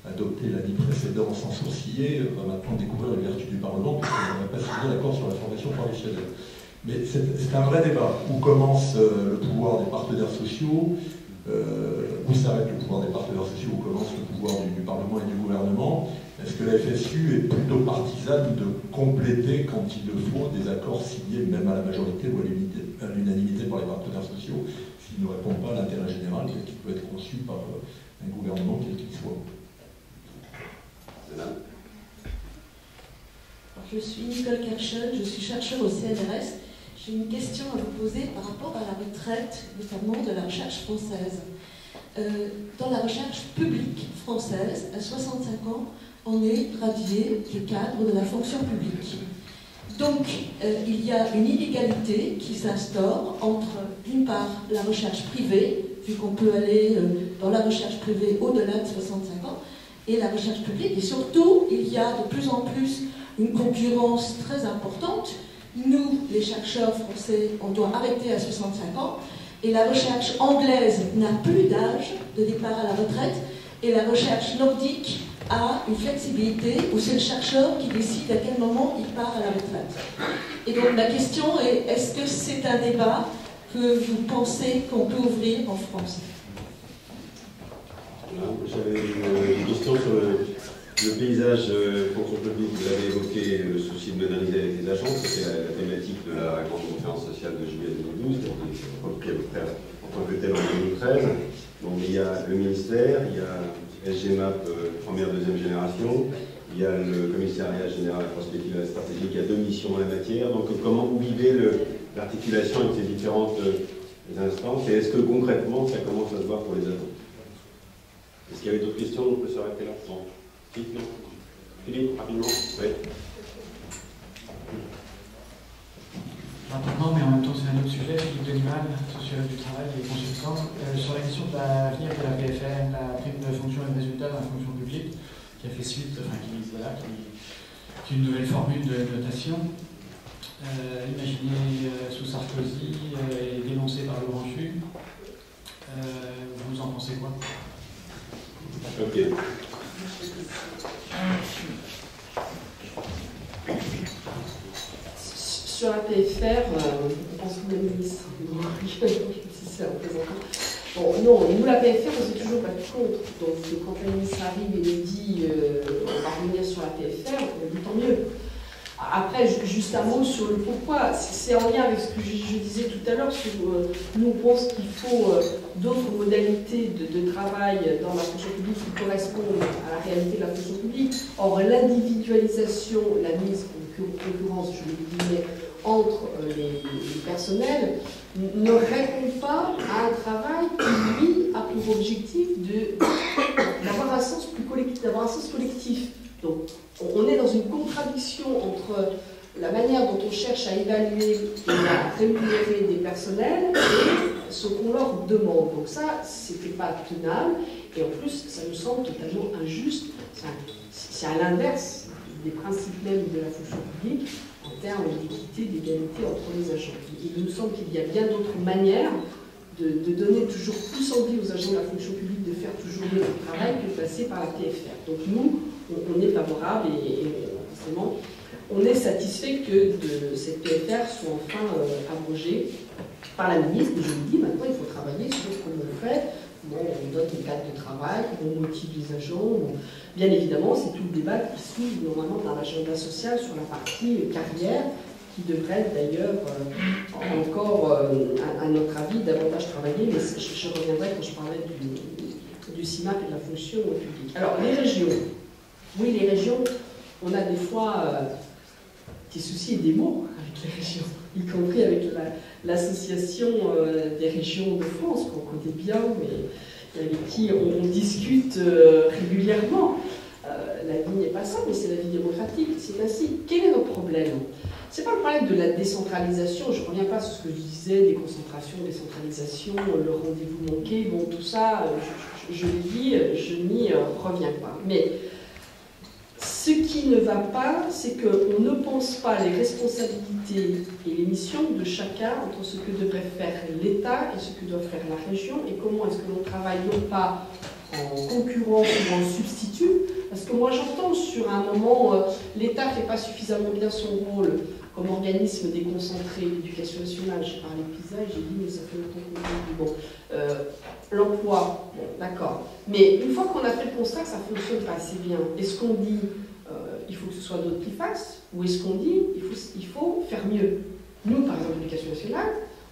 adopter l'année précédente sans sourciller, va maintenant découvrir les vertus du Parlement, puisqu'on n'a pas signé l'accord sur la formation professionnelle. Mais c'est un vrai débat. Où commence le pouvoir des partenaires sociaux, où s'arrête le pouvoir des partenaires sociaux, où commence le pouvoir du Parlement et du gouvernement? Est-ce que la FSU est plutôt partisane de compléter, quand il le faut, des accords signés même à la majorité ou à l'unanimité par les partenaires sociaux, s'ils ne répondent pas à l'intérêt général tel qu'il peut être conçu par un gouvernement quel qu'il soit? Je suis Nicole Kerschel, je suis chercheur au CNRS. J'ai une question à vous poser par rapport à la retraite, notamment de la recherche française. Dans la recherche publique française, à 65 ans, on est radié du cadre de la fonction publique. Donc, il y a une inégalité qui s'instaure entre, d'une part, la recherche privée, vu qu'on peut aller dans la recherche privée au-delà de 65 ans, et la recherche publique. Et surtout, il y a de plus en plus une concurrence très importante. Nous, les chercheurs français, on doit arrêter à 65 ans, et la recherche anglaise n'a plus d'âge de départ à la retraite, et la recherche nordique a une flexibilité où c'est le chercheur qui décide à quel moment il part à la retraite. Et donc ma question est, est-ce que c'est un débat que vous pensez qu'on peut ouvrir en France? J'avais une question sur le paysage fonction publique. Vous avez évoqué le souci de moderniser avec les agences, c'était la thématique de la grande conférence sociale de juillet 2012, qui a été repris à peu près en tant que tel en 2013. Donc il y a le ministère, il y a SGMAP première, deuxième génération, il y a le commissariat général à la prospective et à la stratégie qui a 2 missions en la matière. Donc comment vous vivez l'articulation avec ces différentes instances, et est-ce que concrètement ça commence à se voir pour les agents? Est-ce qu'il y avait d'autres questions? On peut s'arrêter là. Non. Philippe, rapidement. Oui. Rapidement, mais en même temps c'est un autre sujet. Philippe Denival, sociologue du travail et consultant, sur la question de l'avenir de la PFR, la prime de fonction et de résultat dans la fonction publique, qui a fait suite, enfin qui est une nouvelle formule de notation, imaginée sous Sarkozy et dénoncée par Laurent Chu. Vous en pensez quoi? Ok. Sur la PFR, on pense que le ministre, si c'est représentant. Bon, non, nous, la PFR, on ne s'est toujours pas contre. Donc, quand le ministre arrive et nous dit on va revenir sur la PFR, on dit tant mieux. Après, juste un mot sur le pourquoi. C'est en lien avec ce que je disais tout à l'heure. Nous, on pense qu'il faut d'autres modalités de travail dans la fonction publique qui correspondent à la réalité de la fonction publique. Or, l'individualisation, la mise en concurrence, je le disais, entre les personnels, ne répond pas à un travail qui, lui, a pour objectif d'avoir un sens plus collectif, d'avoir un sens collectif. Donc, on est dans une contradiction entre la manière dont on cherche à évaluer et à rémunérer des personnels et ce qu'on leur demande. Donc ça, c'était pas tenable, et en plus, ça nous semble totalement injuste. C'est à l'inverse des principes même de la fonction publique en termes d'équité, d'égalité entre les agents. Il nous semble qu'il y a bien d'autres manières de donner toujours plus envie aux agents de la fonction publique de faire toujours mieux leur travail que de passer par la PFR. Donc nous, on est favorable et forcément, on est satisfait que cette PFR soit enfin abrogée par la ministre. Et je vous dis, maintenant, il faut travailler sur comment on fait. Bon, on donne des cadres de travail, on motive les agents. Bien évidemment, c'est tout le débat qui s'ouvre normalement dans l'agenda social sur la partie carrière, qui devrait être d'ailleurs encore, à notre avis, davantage travaillé, mais je reviendrai quand je parlais du CIMAP et de la fonction publique. Alors, les régions. Oui, les régions, on a des fois des soucis et des mots avec les régions, y compris avec l'association des régions de France, qu'on connaît bien, mais avec qui on discute régulièrement. La vie n'est pas simple, mais c'est la vie démocratique, c'est ainsi. Quel est notre problème? Ce n'est pas le problème de la décentralisation, je ne reviens pas sur ce que je disais, déconcentration, décentralisation, le rendez-vous manqué, bon tout ça, je l'ai dit, je n'y reviens pas. Mais ce qui ne va pas, c'est qu'on ne pense pas les responsabilités et les missions de chacun entre ce que devrait faire l'État et ce que doit faire la région, et comment est-ce que l'on travaille non pas en concurrence ou en substitut, parce que moi j'entends sur un moment, l'État ne fait pas suffisamment bien son rôle comme organisme déconcentré d'éducation nationale. J'ai parlé de PISA et j'ai dit mais ça fait longtemps qu'on dit bon. L'emploi, bon, d'accord. Mais une fois qu'on a fait le constat que ça ne fonctionne pas assez bien, est-ce qu'on dit il faut que ce soit d'autres qui fassent, ou est-ce qu'on dit il faut faire mieux? Nous, par exemple, l'éducation nationale,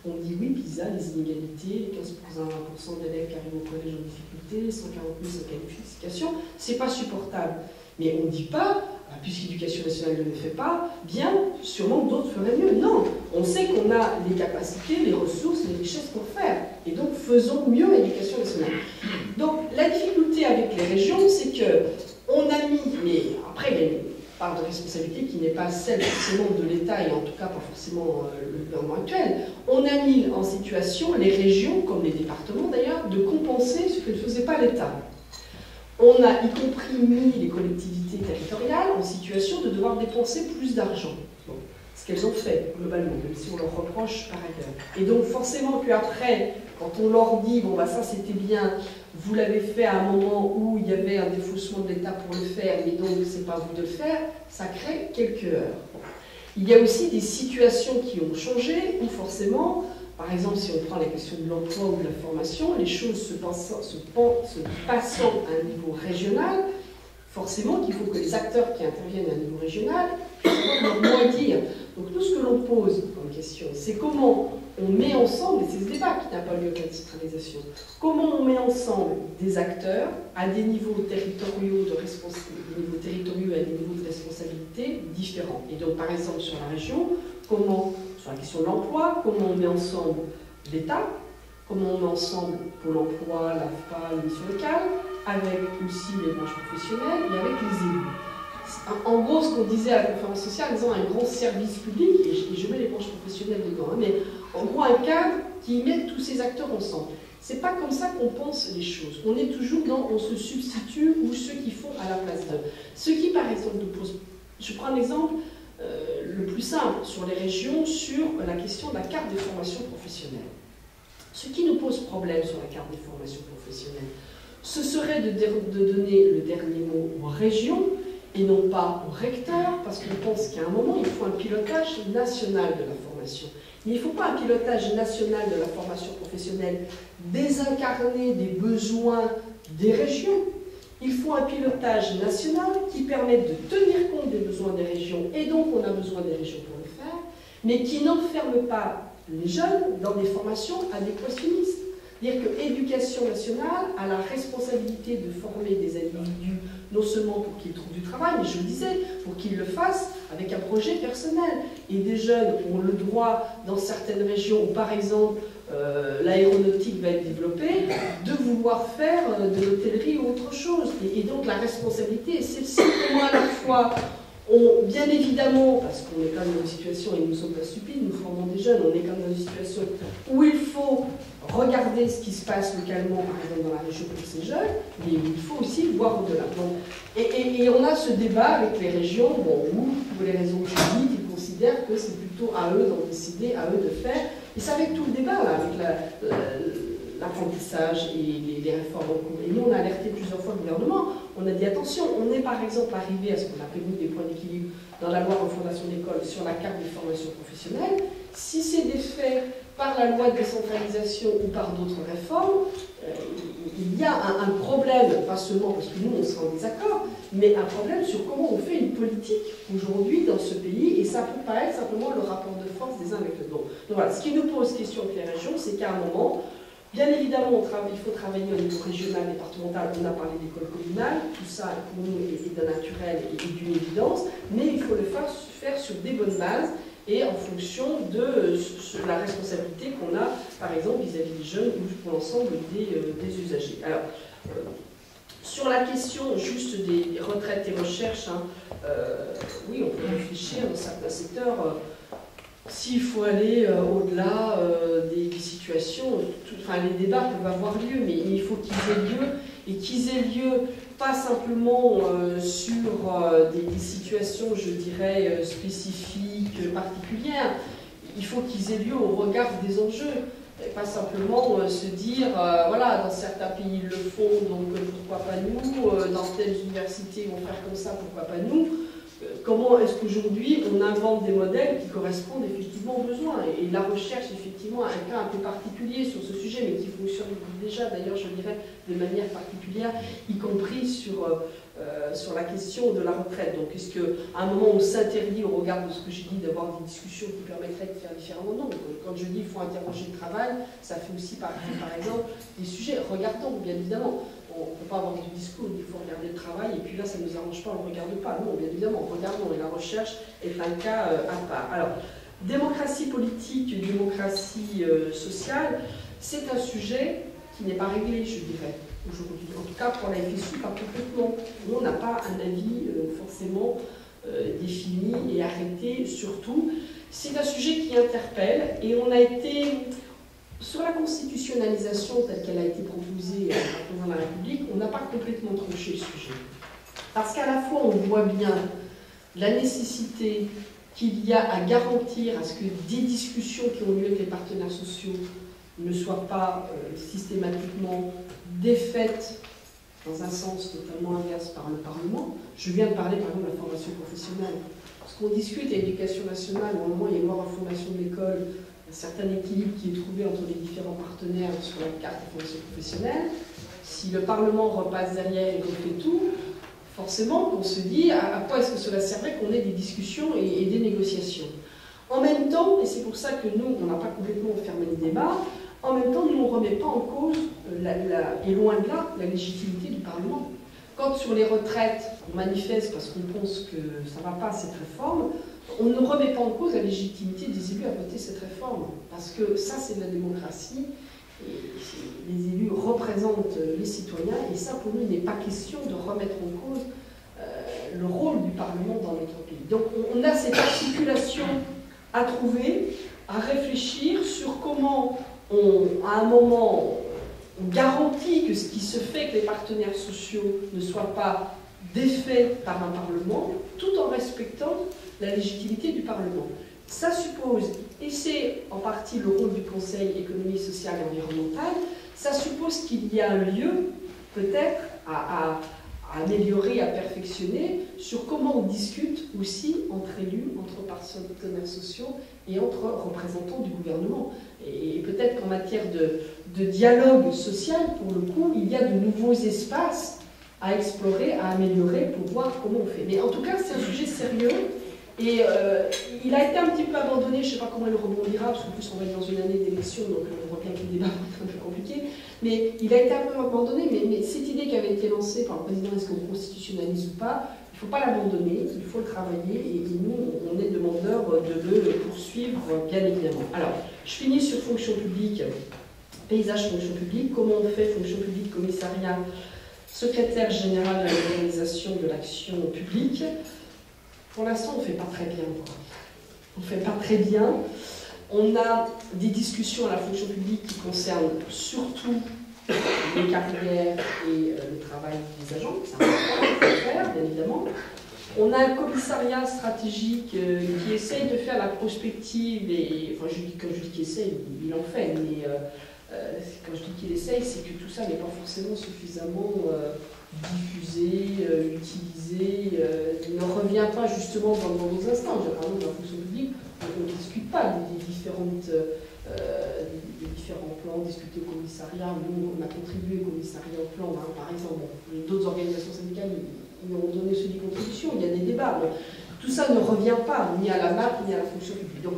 on dit oui, PISA, les inégalités, les 15% d'élèves qui arrivent au collège en difficulté, 140 000 sans qualification, c'est pas supportable. Mais on ne dit pas, puisque l'éducation nationale ne le fait pas, bien, sûrement d'autres feraient mieux. Non, on sait qu'on a les capacités, les ressources, les richesses pour faire. Et donc, faisons mieux l'éducation nationale. Donc, la difficulté avec les régions, c'est qu'on a mis, mais après, il y a une part de responsabilité qui n'est pas celle forcément de l'État, et en tout cas pas forcément le gouvernement actuel. On a mis en situation les régions, comme les départements d'ailleurs, de compenser ce que ne faisait pas l'État. On a y compris mis les collectivités territoriales en situation de devoir dépenser plus d'argent. Bon, ce qu'elles ont fait, globalement, même si on leur reproche par ailleurs. Et donc forcément qu'après, quand on leur dit, bon bah ça c'était bien, vous l'avez fait à un moment où il y avait un défaussement de l'État pour le faire, mais donc c'est pas vous de le faire, ça crée quelques heures. Il y a aussi des situations qui ont changé, où forcément, par exemple, si on prend la question de l'emploi ou de la formation, les choses se passant à un niveau régional, forcément qu'il faut que les acteurs qui interviennent à un niveau régional aient leur mot à dire. Donc tout ce que l'on pose comme question, c'est comment on met ensemble, et c'est ce débat qui n'a pas lieu avec la décentralisation, comment on met ensemble des acteurs à des niveaux territoriaux de responsabilité, et à des niveaux de responsabilité différents. Et donc par exemple sur la région, comment, sur la question de l'emploi, comment on met ensemble l'État, comment on met ensemble Pôle emploi, l'AFPA, les missions locales, avec aussi les branches professionnelles et avec les élus. En gros, ce qu'on disait à la conférence sociale, disons un grand service public, et je mets les branches professionnelles dedans, hein, mais en gros un cadre qui met tous ces acteurs ensemble. C'est pas comme ça qu'on pense les choses. On est toujours dans on se substitue ou ceux qui font à la place d'eux. Ceux qui, par exemple, nous posent. Je prends un exemple le plus simple sur les régions, sur la question de la carte des formations professionnelles. Ce qui nous pose problème sur la carte des formations professionnelles, ce serait de donner le dernier mot aux régions et non pas aux recteurs, parce qu'on pense qu'à un moment, il faut un pilotage national de la formation. Mais il ne faut pas un pilotage national de la formation professionnelle désincarné des besoins des régions. Il faut un pilotage national qui permette de tenir compte des besoins des régions, et donc on a besoin des régions pour le faire, mais qui n'enferme pas les jeunes dans des formations adéquationnistes. C'est-à-dire que l'éducation nationale a la responsabilité de former des individus, non seulement pour qu'ils trouvent du travail, mais je le disais, pour qu'ils le fassent avec un projet personnel. Et des jeunes ont le droit, dans certaines régions, où par exemple l'aéronautique va être développée, de vouloir faire de l'hôtellerie ou autre chose. Et donc la responsabilité est celle-ci, pour moi à la fois. Bien évidemment, parce qu'on est quand même dans une situation, et nous ne sommes pas stupides, nous formons des jeunes, on est quand même dans une situation où il faut regarder ce qui se passe localement, par exemple dans la région pour ces jeunes, mais il faut aussi voir au-delà. Et on a ce débat avec les régions, bon, où, pour les raisons que je dis, ils considèrent que c'est plutôt à eux d'en décider, à eux de faire. Et c'est avec tout le débat, là, avec l'apprentissage et les réformes en cours. Et nous, on a alerté plusieurs fois le gouvernement. On a dit attention, on est par exemple arrivé à ce qu'on appelle nous des points d'équilibre dans la loi refondation d'école sur la carte des formations professionnelles. si c'est défait par la loi de décentralisation ou par d'autres réformes, il y a un problème, pas seulement parce que nous on sera en désaccord, mais un problème sur comment on fait une politique aujourd'hui dans ce pays, et ça peut pas être simplement le rapport de force des uns avec les autres. Donc voilà, ce qui nous pose question avec les régions, c'est qu'à un moment, bien évidemment, il faut travailler au niveau régional, départemental, on a parlé d'école communale, tout ça pour nous est d'un naturel et d'une évidence, mais il faut le faire sur des bonnes bases, et en fonction de la responsabilité qu'on a, par exemple, vis-à-vis des jeunes ou pour l'ensemble des usagers. Alors, sur la question juste des retraites et recherches, oui, on peut réfléchir dans certains secteurs, s'il faut aller au-delà des situations, enfin, les débats peuvent avoir lieu, mais il faut qu'ils aient lieu, et qu'ils aient lieu pas simplement sur des situations, je dirais, spécifiques, particulières. Il faut qu'ils aient lieu au regard des enjeux. Et pas simplement se dire, voilà, dans certains pays ils le font, donc pourquoi pas nous, dans telles universités ils vont faire comme ça, pourquoi pas nous. Comment est-ce qu'aujourd'hui on invente des modèles qui correspondent effectivement aux besoins, et la recherche effectivement a un cas un peu particulier sur ce sujet, mais qui fonctionne déjà d'ailleurs, je dirais, de manière particulière, y compris sur la question de la retraite. Donc est-ce qu'à un moment on s'interdit au regard de ce que j'ai dit d'avoir des discussions qui permettraient de faire différemment? Non, quand je dis qu'il faut interroger le travail, ça fait aussi par exemple des sujets, regardons bien évidemment. On ne peut pas avoir du discours, il faut regarder le travail, et puis là, ça ne nous arrange pas, on ne le regarde pas. Non, bien évidemment, regardons, et la recherche est un cas à part. Alors, démocratie politique, démocratie sociale, c'est un sujet qui n'est pas réglé, je dirais, aujourd'hui. En tout cas, pour la FSU, pas complètement. Nous, on n'a pas un avis forcément défini et arrêté, surtout. C'est un sujet qui interpelle, et on a été... Sur la constitutionnalisation telle qu'elle a été proposée par le président de la République, on n'a pas complètement tranché le sujet. Parce qu'à la fois, on voit bien la nécessité qu'il y a à garantir à ce que des discussions qui ont lieu avec les partenaires sociaux ne soient pas systématiquement défaites dans un sens totalement inverse par le Parlement. Je viens de parler par exemple de la formation professionnelle. Ce qu'on discute à l'éducation nationale, au moment où il y a une loi de formation de l'école, un certain équilibre qui est trouvé entre les différents partenaires sur la carte de formation professionnelle. Si le Parlement repasse derrière et qu'on fait tout, forcément on se dit à quoi est-ce que cela servait qu'on ait des discussions et des négociations. En même temps, et c'est pour ça que nous, on n'a pas complètement fermé les débats, en même temps, nous, on ne remet pas en cause, et loin de là, la légitimité du Parlement. Quand sur les retraites, on manifeste parce qu'on pense que ça ne va pas cette réforme, on ne remet pas en cause la légitimité des élus à voter cette réforme, parce que ça, c'est de la démocratie, et les élus représentent les citoyens, et ça, pour nous, il n'est pas question de remettre en cause le rôle du Parlement dans notre pays. Donc, on a cette articulation à trouver, à réfléchir sur comment, à un moment, on garantit que ce qui se fait, que les partenaires sociaux ne soient pas défaits par un Parlement, tout en respectant la légitimité du Parlement. Ça suppose, et c'est en partie le rôle du Conseil économique, social et environnemental, ça suppose qu'il y a un lieu, peut-être, à améliorer, à perfectionner, sur comment on discute aussi entre élus, entre partenaires sociaux et entre représentants du gouvernement. Et peut-être qu'en matière de dialogue social, pour le coup, il y a de nouveaux espaces à explorer, à améliorer pour voir comment on fait. Mais en tout cas, c'est un sujet sérieux. Et il a été un petit peu abandonné, je ne sais pas comment il rebondira, parce qu'en plus on va être dans une année d'élection, donc on voit bien que les débats vont être un peu compliqués, mais il a été un peu abandonné, mais cette idée qui avait été lancée par le président, est-ce qu'on constitutionnalise ou pas, il ne faut pas l'abandonner, il faut le travailler, et nous, on est demandeurs de le poursuivre, bien évidemment. Alors, je finis sur fonction publique, paysage fonction publique, comment on fait fonction publique, commissariat, secrétaire général de l'organisation de l'action publique. Pour l'instant, on ne fait pas très bien. On ne fait pas très bien. On a des discussions à la fonction publique qui concernent surtout les carrières et le travail des agents. C'est important à faire, bien évidemment. On a un commissariat stratégique qui essaye de faire la prospective, et enfin, quand je dis qu'il essaye, il en fait, mais quand je dis qu'il essaye, c'est que tout ça n'est pas forcément suffisamment diffusé, utilisé, ne revient pas justement dans nos instants. Par exemple, dans la fonction publique, on ne discute pas des différents plans discutés au commissariat. Nous, on a contribué au commissariat au plan, hein, par exemple. D'autres organisations syndicales ils ont donné aussi des contributions, il y a des débats. Mais tout ça ne revient pas ni à la MAP ni à la fonction publique. Donc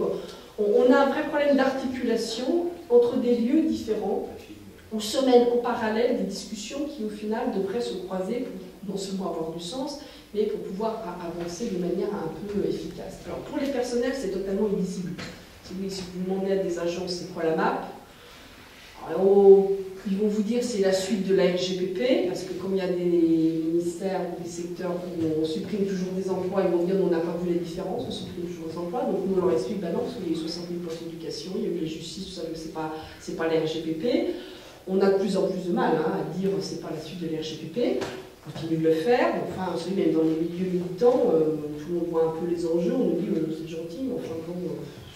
on a un vrai problème d'articulation entre des lieux différents où se mènent en parallèle des discussions qui au final devraient se croiser pour non seulement avoir du sens, mais pour pouvoir avancer de manière un peu efficace. Alors pour les personnels, c'est totalement illisible. Si vous demandez à des agences c'est quoi la MAP, alors, ils vont vous dire c'est la suite de la RGPP, parce que comme il y a des ministères ou des secteurs où on supprime toujours des emplois, ils vont dire on n'a pas vu les différences, on supprime toujours des emplois, donc nous on leur explique non, parce qu'il y a eu 60 000 postes d'éducation, il y a eu la justice, tout ça, donc c'est pas la RGPP. On a de plus en plus de mal à dire c'est pas la suite de la RGPP, on continue de le faire, enfin même dans les milieux militants, tout le monde voit un peu les enjeux, on nous dit c'est gentil, mais enfin bon,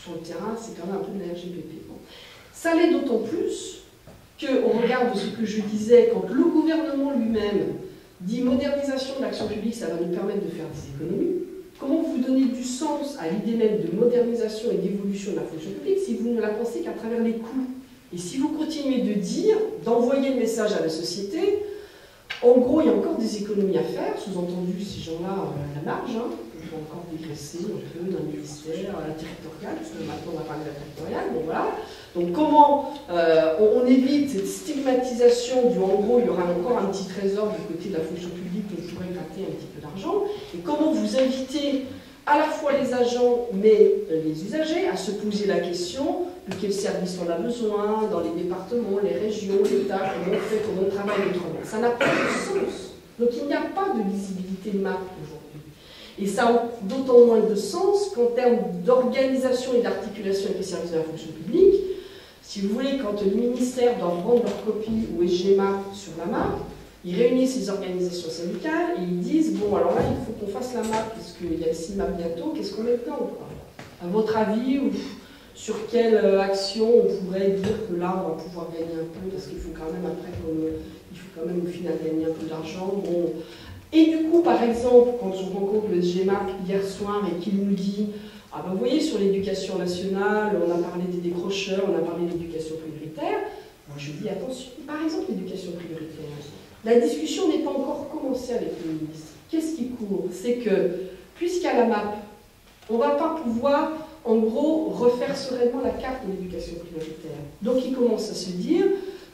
sur le terrain c'est quand même un peu de la RGPP. Bon. Ça l'est d'autant plus qu'au regard de ce que je disais, quand le gouvernement lui-même dit modernisation de l'action publique, ça va nous permettre de faire des économies. Comment vous donnez du sens à l'idée même de modernisation et d'évolution de la fonction publique si vous ne la pensez qu'à travers les coûts? Et si vous continuez de dire, d'envoyer le message à la société, en gros, il y a encore des économies à faire, sous-entendu, ces gens-là, la marge, hein, on peut encore dégraisser un peu d'un ministère à la territoriale, parce que maintenant on va parler de la territoriale, bon voilà. Donc comment on évite cette stigmatisation du en gros, il y aura encore un petit trésor du côté de la fonction publique où on pourrait gratter un petit peu d'argent, et comment vous invitez à la fois les agents, mais les usagers, à se poser la question de quel service on a besoin dans les départements, les régions, l'État, comment on fait, comment on travaille autrement. Ça n'a pas de sens. Donc il n'y a pas de visibilité MAP aujourd'hui. Et ça a d'autant moins de sens qu'en termes d'organisation et d'articulation avec les services de la fonction publique, si vous voulez, quand les ministères doivent rendre leur copie au SGMA sur la MAP, ils réunissent les organisations syndicales et ils disent bon, alors là, il faut qu'on fasse la MAP, parce qu'il y a le 6 MAP bientôt, qu'est-ce qu'on met dedans, quoi? À votre avis, sur quelle action on pourrait dire que là, on va pouvoir gagner un peu, parce qu'il faut quand même, après, il faut quand même au final gagner un peu d'argent. Bon. Et du coup, par exemple, quand je rencontre le SGMAP hier soir et qu'il nous dit ah ben, vous voyez, sur l'éducation nationale, on a parlé des décrocheurs, on a parlé de l'éducation prioritaire. Moi, je dis attention, par exemple, l'éducation prioritaire. La discussion n'est pas encore commencée avec le ministre. Qu'est-ce qui court? C'est que, puisqu'à la MAP, on ne va pas pouvoir, en gros, refaire sereinement la carte de l'éducation prioritaire. Donc, il commence à se dire,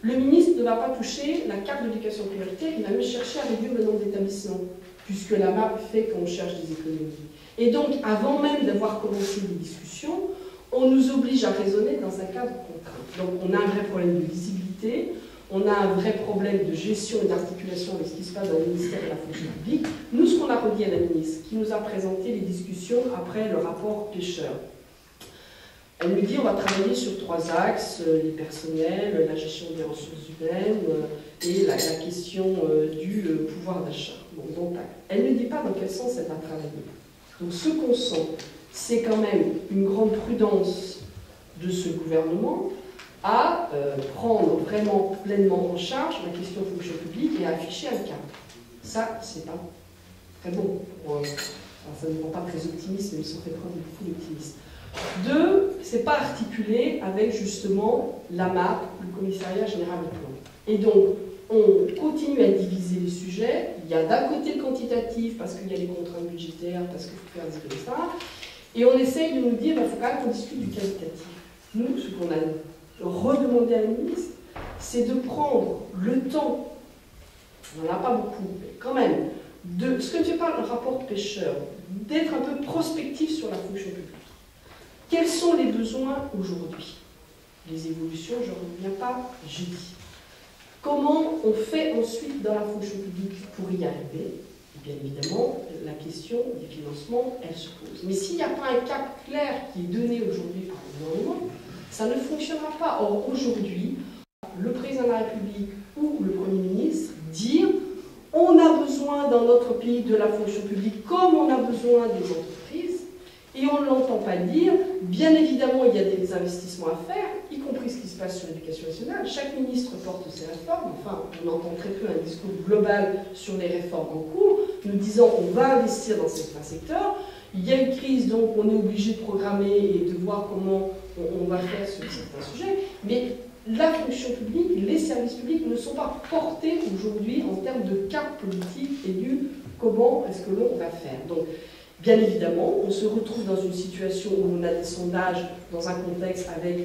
le ministre ne va pas toucher la carte de l'éducation prioritaire, il va même chercher à réduire le nombre d'établissements, puisque la MAP fait qu'on cherche des économies. Et donc, avant même d'avoir commencé les discussions, on nous oblige à raisonner dans un cadre contraint. Donc, on a un vrai problème de visibilité, on a un vrai problème de gestion et d'articulation avec ce qui se passe dans le ministère de la fonction publique. Nous, ce qu'on a redit à la ministre, qui nous a présenté les discussions après le rapport Pêcheur, elle nous dit on va travailler sur 3 axes, les personnels, la gestion des ressources humaines et la question du pouvoir d'achat. Bon, donc, elle ne dit pas dans quel sens elle va travailler. Donc ce qu'on sent, c'est quand même une grande prudence de ce gouvernement à prendre vraiment pleinement en charge la question de fonction publique et à afficher un cap. Ça, c'est pas très bon. Ça ne rend pas très optimiste, mais ils sont fait preuve de beaucoup d'optimisme. 2, c'est pas articulé avec justement la MAP, le commissariat général du plan. Et donc, on continue à diviser les sujets. Il y a d'un côté le quantitatif, parce qu'il y a les contraintes budgétaires, parce qu'il faut faire des économies, etc. Et on essaye de nous dire qu'il faut quand même qu'on discute du qualitatif. Nous, ce qu'on a redemandé à la ministre, c'est de prendre le temps, on n'en a pas beaucoup, mais quand même, de ce que ne fait pas le rapport de Pêcheur, d'être un peu prospectif sur la fonction publique. Quels sont les besoins aujourd'hui? Les évolutions, je ne reviens pas, j'ai dit. Comment on fait ensuite dans la fonction publique pour y arriver? Et bien évidemment, la question des financements, elle se pose. Mais s'il n'y a pas un cap clair qui est donné aujourd'hui par le gouvernement, ça ne fonctionnera pas. Or, aujourd'hui, le président de la République ou le Premier ministre dire on a besoin dans notre pays de la fonction publique comme on a besoin des entreprises, et on ne l'entend pas dire. Bien évidemment, il y a des investissements à faire, y compris ce qui se passe sur l'éducation nationale. Chaque ministre porte ses réformes. Enfin, on entend très peu un discours global sur les réformes en cours, nous disant on va investir dans certains secteurs. Il y a une crise, donc on est obligé de programmer et de voir comment on va faire sur certains sujets, mais la fonction publique, les services publics ne sont pas portés aujourd'hui en termes de cap politique et du comment est-ce que l'on va faire. Donc, bien évidemment, on se retrouve dans une situation où on a des sondages dans un contexte avec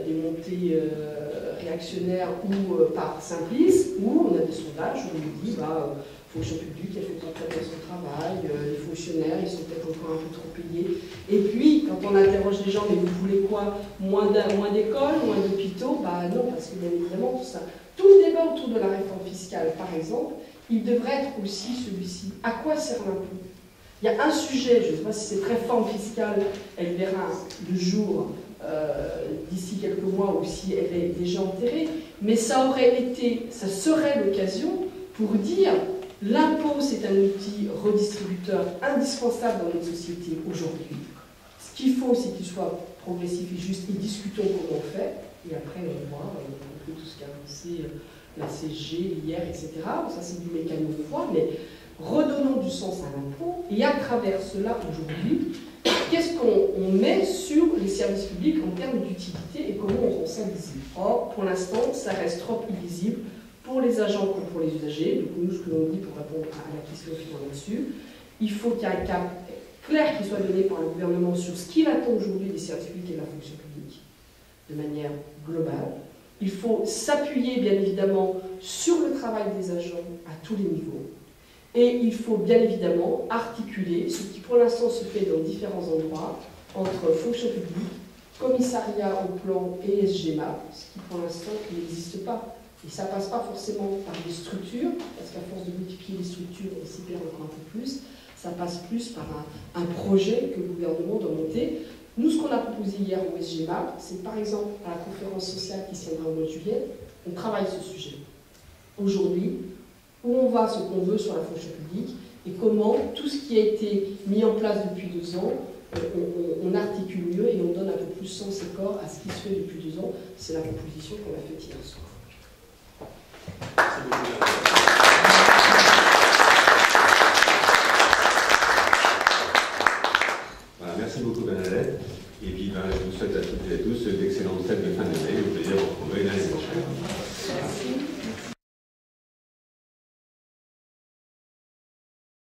des montées réactionnaires ou par simplisme, où on a des sondages où on nous dit fonction publique, elle fait pas très bien son travail, les fonctionnaires, ils sont peut-être encore un peu trop payés. Et puis, quand on interroge les gens, mais vous voulez quoi? Moins d'écoles, moins d'hôpitaux? Bah non, parce que bien évidemment, tout ça. Tout le débat autour de la réforme fiscale, par exemple, il devrait être aussi celui-ci. À quoi sert l'impôt? Il y a un sujet, je ne sais pas si cette réforme fiscale, elle verra le jour d'ici quelques mois ou si elle est déjà enterrée, mais ça serait l'occasion pour dire l'impôt, c'est un outil redistributeur indispensable dans notre société aujourd'hui. Ce qu'il faut, c'est qu'il soit progressif et juste, et discutons comment on fait, et après on voit tout ce qu'a annoncé la CSG, l'IR, etc. Ça c'est du mécano de foi, mais redonnons du sens à l'impôt, et à travers cela, aujourd'hui, qu'est-ce qu'on met sur les services publics en termes d'utilité et comment on rend ça visible? Or, pour l'instant, ça reste trop illisible pour les agents comme pour les usagers. Donc nous, ce que l'on dit pour répondre à la question finale là-dessus, il faut qu'il y ait un cap clair qui soit donné par le gouvernement sur ce qu'il attend aujourd'hui des services publics et de la fonction publique, de manière globale. Il faut s'appuyer, bien évidemment, sur le travail des agents à tous les niveaux. Et il faut bien évidemment articuler ce qui pour l'instant se fait dans différents endroits entre fonction publique, commissariat au plan et SGMA, ce qui pour l'instant n'existe pas. Et ça passe pas forcément par des structures, parce qu'à force de multiplier les structures, on s'y perd encore un peu plus. Ça passe plus par un projet que le gouvernement doit monter. Nous, ce qu'on a proposé hier au SGMA, c'est par exemple à la conférence sociale qui se tiendra au mois de juillet, on travaille ce sujet. Aujourd'hui, où on va, ce qu'on veut sur la fonction publique, et comment tout ce qui a été mis en place depuis 2 ans, on articule mieux et on donne un peu plus sens et corps à ce qui se fait depuis 2 ans. C'est la proposition qu'on a faite hier soir. Merci beaucoup.